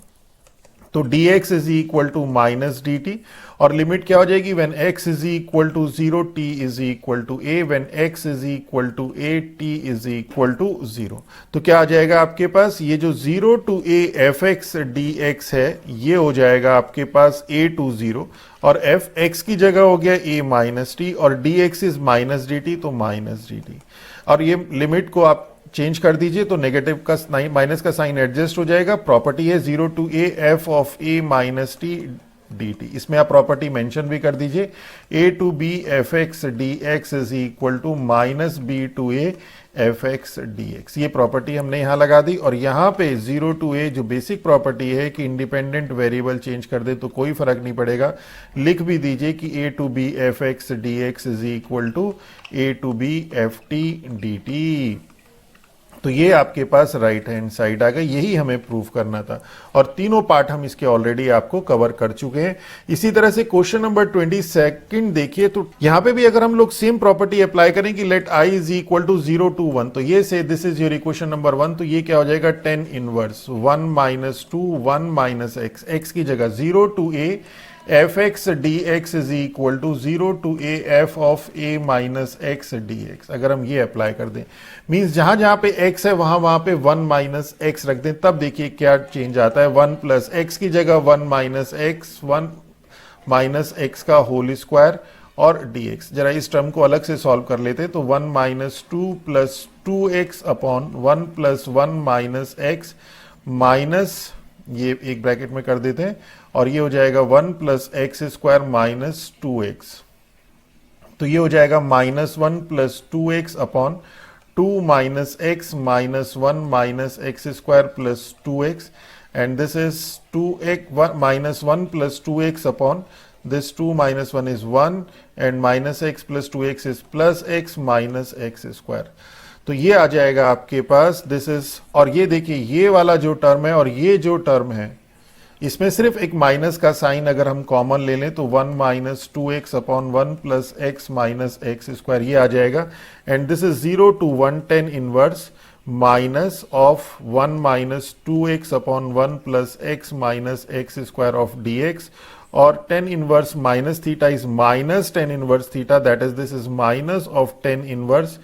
तो dx is equal to minus d t, और लिमिट क्या हो जाएगी, when x is equal to 0 t is equal to a, when x is equal to a t is equal to 0। तो क्या आ जाएगा आपके पास, ये जो 0 टू a fx dx है ये हो जाएगा आपके पास a टू 0, और fx की जगह हो गया a माइनस टी, और dx is minus d T, तो माइनस डी टी। और ये लिमिट को आप चेंज कर दीजिए तो नेगेटिव का माइनस का साइन एडजस्ट हो जाएगा। प्रॉपर्टी है 0 to a f of a minus t dt। इसमें आप प्रॉपर्टी मेंशन भी कर दीजिए, a to b fx dx is equal to minus b to a fx dx। ये प्रॉपर्टी हमने यहां लगा दी, और यहां पे 0 टू a जो बेसिक प्रॉपर्टी है कि इंडिपेंडेंट वेरिएबल चेंज कर दे तो कोई फर्क नहीं पड़ेगा, लिख भी दीजिए कि a to b fx dx is equal to a to b ft dt। तो ये आपके पास राइट हैंड साइड आ गई, यही हमें प्रूव करना था, और तीनों पार्ट हम इसके ऑलरेडी आपको कवर कर चुके हैं। इसी तरह से क्वेश्चन नंबर 22 देखिए, तो यहां पे भी अगर हम लोग सेम प्रॉपर्टी अप्लाई करें कि let i is equal to 0 to 1, तो ये से this is your equation number 1। तो ये क्या हो जाएगा, 10 inverse 1 minus 2 1 minus x, x की जगह 0 to a fx dx is equal to 0 to a f of a minus x dx। अगर हम ये अप्लाई कर दें, मींस जहां जहां पे x है वहां पे 1 माइनस एक्स रख दें, तब देखिए क्या चेंज आता है। 1 प्लस एक्स की जगह 1 माइनस एक्स, 1 माइनस एक्स का होल स्क्वायर और dx। जरा इस टर्म को अलग से सॉल्व कर लेते हैं, तो 1 minus 2 plus 2x upon 1 plus 1 minus x minus, ये एक ब्रैकेट में कर देते हैं, और ये हो जाएगा 1 plus x square minus 2x। तो ये हो जाएगा minus 1 plus 2x upon 2 minus x minus 1 minus x square plus 2x, and this is 2x minus 1 plus 2x upon this 2 minus 1 is 1 and minus x plus 2x is plus x minus x square। तो ये आ जाएगा आपके पास, this is, और ये देखिए ये वाला जो टर्म है और ये जो टर्म है इसमें सिर्फ एक माइनस का साइन अगर हम कॉमन ले लें तो 1 minus 2x upon 1 plus x minus x square ये आ जाएगा, and this is 0 to 1 10 inverse minus of 1 minus 2x upon 1 plus x minus x square of dx, और 10 inverse minus theta is minus 10 inverse theta, that is this is minus of 10 inverse,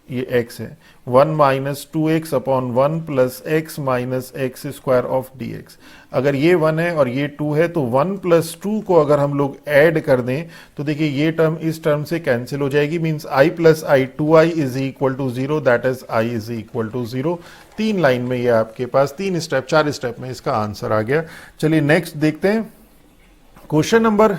ये x है 1 minus 2x upon 1 plus x minus x square of dx। अगर ये 1 है और ये 2 है तो 1 प्लस 2 को अगर हम लोग ऐड कर दें तो देखिए ये टर्म इस टर्म से कैंसिल हो जाएगी, means i plus i 2i is equal to 0, that is i is equal to 0। 3 line में ये आपके पास 3 स्टेप 4 स्टेप में इसका आंसर आ गया। चलिए नेक्स्ट देखते हैं। क्वेश्चन नंबर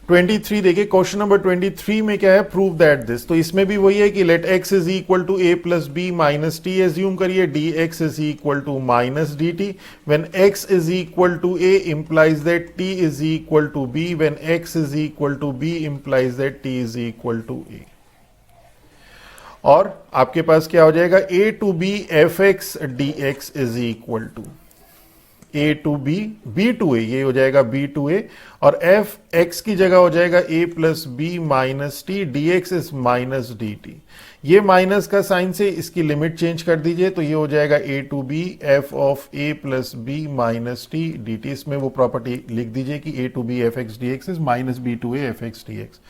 23 देखिए, क्वेश्चन नंबर 23 में क्या है, प्रूव दैट दिस। तो इसमें भी वही है कि let x is equal to a plus b minus t, assume करिए dx is equal to minus d t, when x is equal to a implies that t is equal to b, when x is equal to b implies that t is equal to a। और आपके पास क्या हो जाएगा, a to b fx dx is equal to a to b, b to a, ये हो जाएगा b to a, और f x की जगह हो जाएगा a plus b minus t, dx is minus d t. ये माइनस का साइन से इसकी लिमिट चेंज कर दीजिए, तो ये हो जाएगा a to b f of a plus b minus t d t. इसमें वो प्रॉपर्टी लिख दीजिए कि a to b f x d x is minus b to a f x d x.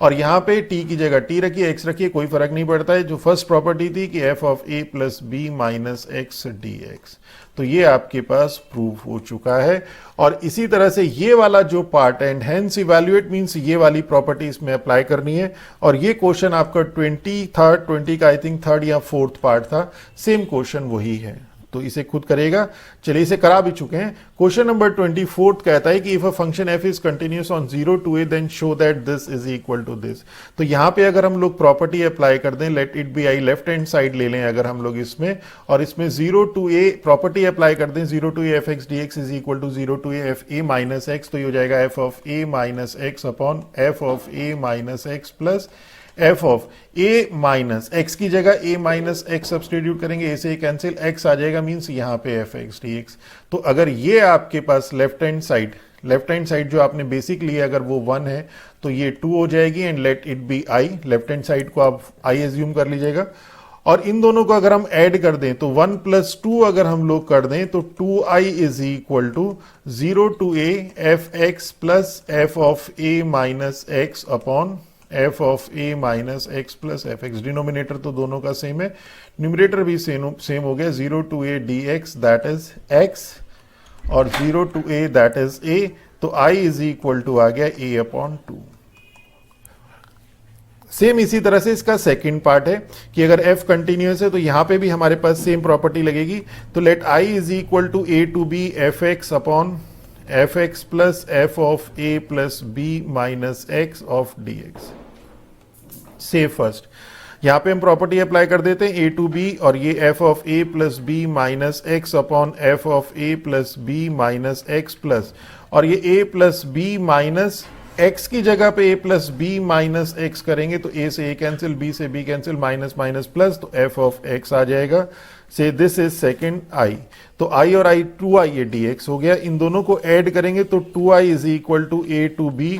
और यहां पे t की जगह t रखिए, x रखिए, कोई फर्क नहीं पड़ता है। जो फर्स्ट प्रॉपर्टी थी कि f of a plus b minus x d x, तो ये आपके पास प्रूफ हो चुका है। और इसी तरह से ये वाला जो पार्ट है, एंड हेंस इवैल्यूएट मींस ये वाली प्रॉपर्टी इसमें अप्लाई करनी है। और ये क्वेश्चन आपका 20 का आई थिंक थर्ड या फोर्थ पार्ट था, सेम क्वेश्चन वही है, तो इसे खुद करेगा। चलिए इसे करा भी चुके हैं। क्वेश्चन नंबर 24 कहता है कि if a function f is continuous on 0 to a then show that this is equal to this. तो यहां पे अगर हम लोग प्रॉपर्टी अप्लाई कर दें, let it be i, left hand side ले लें अगर हम लोग इसमें, और इसमें 0 to a प्रॉपर्टी अप्लाई कर दें, 0 to a f x d x is equal to 0 to a f a minus x, तो ये हो जाएगा f of a minus x upon f of a minus x plus f of a minus x की जगह ए minus x substitute करेंगे, ए से cancel, x आ जाएगा, मीन्स यहां पे एफ एक्स डी एक्स। तो अगर ये आपके पास लेफ्ट हैंड साइड जो आपने बेसिक लिया अगर वो 1 है तो ये 2 हो जाएगी, and let it be i, left hand side को आप आई एज्यूम कर लीजिएगा। और इन दोनों को अगर हम ऐड कर दें तो 1 प्लस 2 अगर हम लोग कर दें तो 2i is equal to 0 to a f x plus f of a minus x upon f of a minus x plus f x. Denominator तो दोनों का सेम है, न्यूमरेटर भी सेम हो गया, 0 to a d x that is x और 0 to a that is a, तो i is equal to आ गया a अपॉन 2। सेम इसी तरह से इसका सेकंड पार्ट है कि अगर f कंटिन्यूअस है तो यहां पे भी हमारे पास सेम प्रॉपर्टी लगेगी। तो let i is equal to a to b f x upon f x plus f of a plus b minus x of d x. So first यहां पे हम प्रॉपर्टी अप्लाई कर देते हैं a टू b, और ये f of a plus b minus x upon f of a plus b minus x plus, और ये a plus b minus x की जगह पे a plus b minus x करेंगे तो a से a कैंसिल, b से b cancel, minus minus plus, तो f ऑफ x आ जाएगा। So this is second i, तो i और i 2i ये dx हो गया। इन दोनों को ऐड करेंगे तो 2i is equal to a to b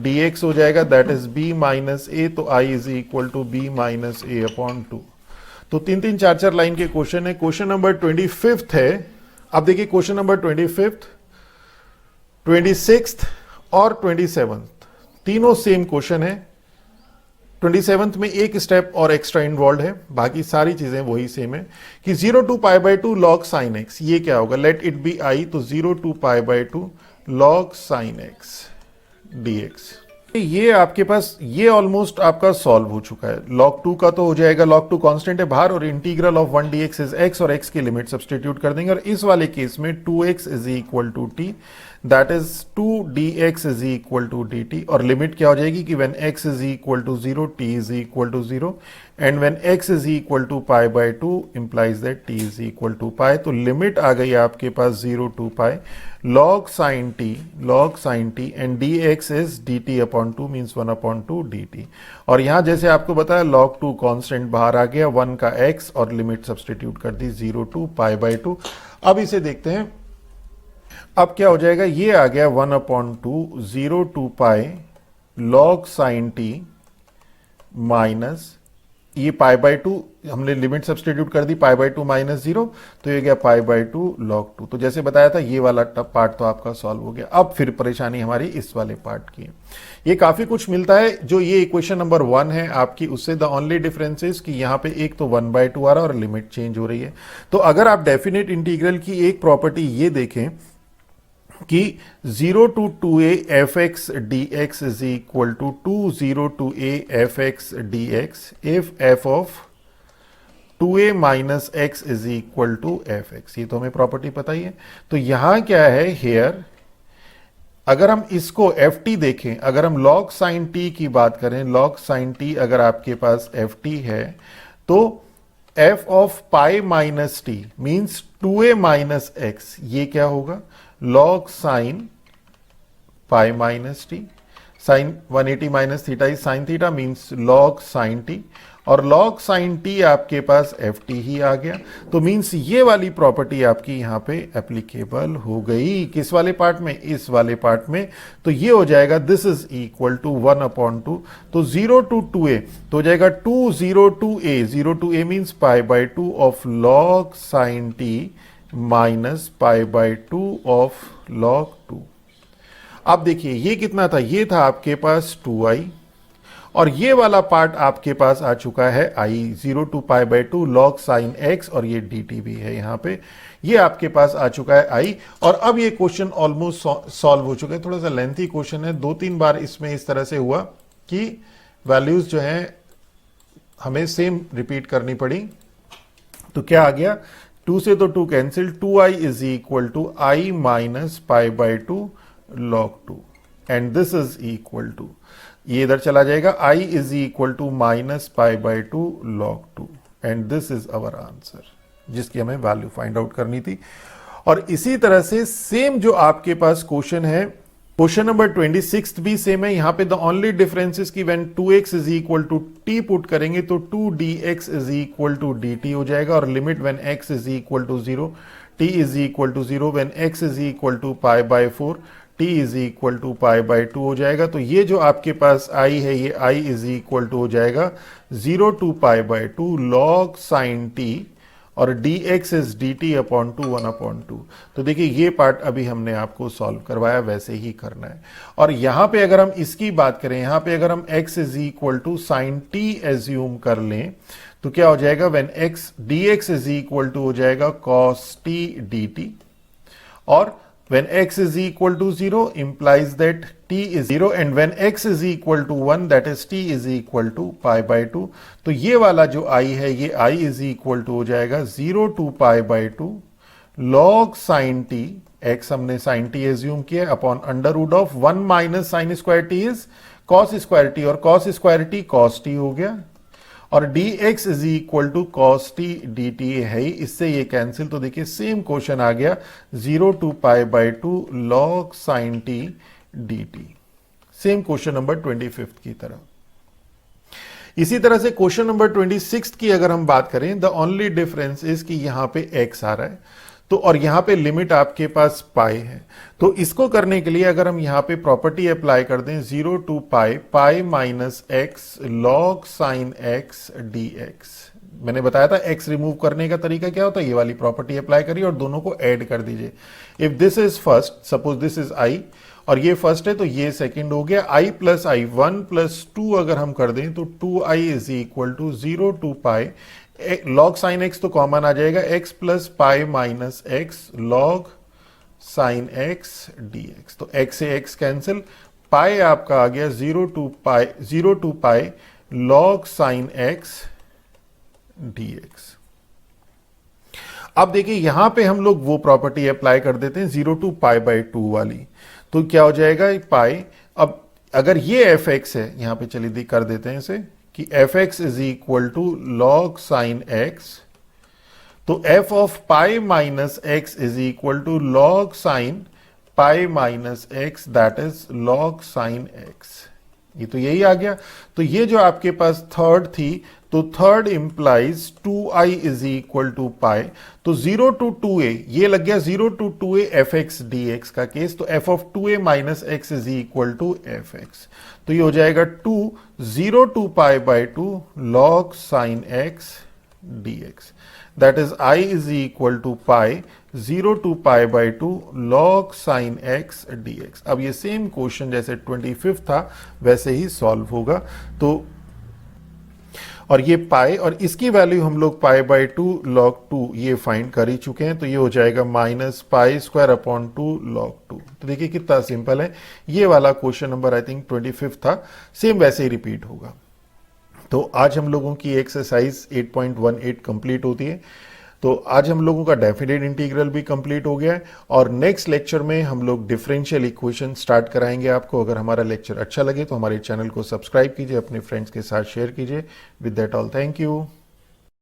dx हो जाएगा, that is b minus a, तो i is equal to b minus a upon 2। तो 3-3 4-4 लाइन के क्वेश्चन है। क्वेश्चन नंबर 25 है। अब देखिए क्वेश्चन नंबर 25, 26 और 27 तीनों सेम क्वेश्चन है। 27 में एक स्टेप और एक्स्ट्रा इन्वॉल्व है, बाकी सारी चीजें वही सेम है कि 0 to pi by 2 log sine x, ये क्या होगा, लेट इट बी आई, तो 0 to pi by 2 log sine x dx। ये आपके पास ये ऑलमोस्ट आपका सॉल्व हो चुका है। log 2 का तो हो जाएगा, log 2 कांस्टेंट है बाहर, और integral of 1 dx is x, और x की लिमिट सब्सटीट्यूट कर देंगे। और इस वाले केस में 2x is equal to t, that is 2 dx is equal to dt, और लिमिट क्या हो जाएगी कि when x is equal to 0 t is equal to 0, and when x is equal to pi by 2 implies that t is equal to pi. तो limit आ गई आपके पास 0 to pi log sin t and dx is dt upon 2 means 1 upon 2 dt। और यहां जैसे आपको बताया log 2 constant बाहर आ गया, 1 का x, और लिमिट सब्सटीट्यूट कर दी 0 टू पाई बाई 2। अब इसे देखते हैं, अब क्या हो जाएगा, ये आ गया 1 upon 2 0 to pi log sin t minus ये पाई बाई 2, हमने लिमिट सब्सटीट्यूट कर दी पाई बाई 2 माइनस 0, तो ये गया पाई बाई 2 log 2। तो जैसे बताया था ये वाला पार्ट तो आपका सॉल्व हो गया। अब फिर परेशानी हमारी इस वाले पार्ट की है। ये काफी कुछ मिलता है जो ये इक्वेशन नंबर 1 है आपकी, उससे द ओनली डिफरेंस इज कि यहाँ पे एक तो 1/2 आ रहा है और लिमिट चेंज हो रही है। तो अगर आप डेफिनेट इंटीग्रल की एक प्रॉपर्टी ये देखें कि 0 to 2a f x d x is equal to 0 to a f x d x if f of 2a minus x is equal to f x. ये तो हमें प्रॉपर्टी पता ही है। तो यहां क्या है, हेयर अगर हम इसको एफ टी देखें, अगर हम लॉग साइन टी की बात करें, लॉग साइन टी अगर आपके पास एफ टी है तो f of pi minus t means 2a minus x, ये क्या होगा log sine pi minus t, sine 180 minus theta is sine theta means log sine t, और लॉग साइन टी आपके पास एफ टी ही आ गया। तो मीन्स ये वाली प्रॉपर्टी आपकी यहां पे एप्लीकेबल हो गई। किस वाले पार्ट में, इस वाले पार्ट में। तो ये हो जाएगा दिस इज इक्वल टू 1/2, तो 0 to 2a तो हो जाएगा 2 0 to a, 0 to a means pi by 2 of log sine T minus pi by 2 of log 2। अब देखिए ये कितना था, ये था आपके पास 2i, और ये वाला पार्ट आपके पास आ चुका है i 0 to pi by 2 log sine x, और ये dt भी है यहां पे, ये आपके पास आ चुका है i। और अब ये क्वेश्चन ऑलमोस्ट सॉल्व हो चुका है। थोड़ा सा लेंथी क्वेश्चन है, 2-3 बार इसमें इस तरह से हुआ कि वैल्यूज जो है हमें सेम रिपीट करनी पड़ी। तो क्या आ गया, 2 से तो 2 cancel, 2i is equal to i minus pi by 2 log 2, and this is equal to, ये इधर चला जाएगा, i is equal to minus pi by 2 log 2, and this is our answer, जिसकी हमें वैल्यू फाइंड आउट करनी थी। और इसी तरह से सेम जो आपके पास क्वेश्चन है, क्वेश्चन नंबर 26 भी सेम है। यहां पे द ओनली डिफरेंस इज कि when 2x is equal to t put करेंगे तो 2dx is equal to dt हो जाएगा, और limit when x is equal to 0 t is equal to 0, when x is equal to pi by 4 t is equal to pi by 2 हो जाएगा। तो ये जो आपके पास i है, ये i इज इक्वल टू हो जाएगा 0 to pi by 2 log sine t, और dx इज dt अपॉन 2 1/2। तो देखिए ये पार्ट अभी हमने आपको सॉल्व करवाया, वैसे ही करना है। और यहां पे अगर हम इसकी बात करें, यहां पे अगर हम x is equal to sine t assume कर लें तो क्या हो जाएगा, when x dx is equal to हो जाएगा cos t dt, और when x is equal to 0 implies that t is 0, and when x is equal to 1 that is t is equal to pi by 2। तो ये वाला जो i है, ये i is equal to हो जाएगा 0 to pi by 2 log sin t, x हमने sin t assume किया, upon under root of 1 minus sine square t is cos square t, और cos square t cos t हो गया, और dx is equal to cos t dt है ही, इससे ये cancel. तो देखिए सेम क्वेश्चन आ गया 0 to pi by 2 log sin t dt, same question number 25 की तरह। इसी तरह से क्वेश्चन नंबर 26 की अगर हम बात करें, द ओनली डिफरेंस इज कि यहां पे x आ रहा है, तो और यहां पे लिमिट आपके पास पाई है। तो इसको करने के लिए अगर हम यहां पे प्रॉपर्टी अप्लाई कर दें, 0 to pi minus x log sine x dx, मैंने बताया था x रिमूव करने का तरीका क्या होता है, ये वाली प्रॉपर्टी अप्लाई करिए और दोनों को ऐड कर दीजिए। If this is first, suppose this is i और ये फर्स्ट है तो ये सेकंड हो गया, i प्लस i 1 प्लस 2 अगर हम कर दें तो 2i is equal to 0 to pi log sine x तो कॉमन आ जाएगा, x plus pi minus x log sine x dx। तो x से x कैंसिल, पाई आपका आ गया 0 to pi log sine x dx। अब देखिए यहां पे हम लोग वो प्रॉपर्टी अप्लाई कर देते हैं 0 टू पाई बाई 2 वाली, तो क्या हो जाएगा पाई। अब अगर ये fx है, यहां पे चलिए कर देते हैं इसे कि fx is equal to log sine x, तो f of pi minus x is equal to log sine pi minus x, that is log sine x। ये तो यही आ गया। तो ये जो आपके पास थर्ड थी, तो third implies 2i is equal to pi, तो 0 टू 2a ये लग गया 0 टू 2a fx dx का केस, तो f of 2a minus x is equal to fx। तो ये हो जाएगा 0 to pi by 2 log sine x dx, that is i is equal to pi 0 to pi by 2 log sine x dx। अब ये same question जैसे 25 था वैसे ही solve होगा। तो और ये पाई और इसकी वैल्यू हम लोग पाई बाई 2 log 2 ये फाइंड कर ही चुके हैं, तो ये हो जाएगा minus pi square upon 2 log 2। तो देखिए कितना सिंपल है। ये वाला क्वेश्चन नंबर आई थिंक 25 था, सेम वैसे ही रिपीट होगा। तो आज हम लोगों की एक्सरसाइज 8.18 कंप्लीट होती है। तो आज हम लोगों का डेफिनेट इंटीग्रल भी कंप्लीट हो गया है और नेक्स्ट लेक्चर में हम लोग डिफरेंशियल इक्वेशन स्टार्ट कराएंगे आपको। अगर हमारा लेक्चर अच्छा लगे तो हमारे चैनल को सब्सक्राइब कीजिए, अपने फ्रेंड्स के साथ शेयर कीजिए। With that all, thank you.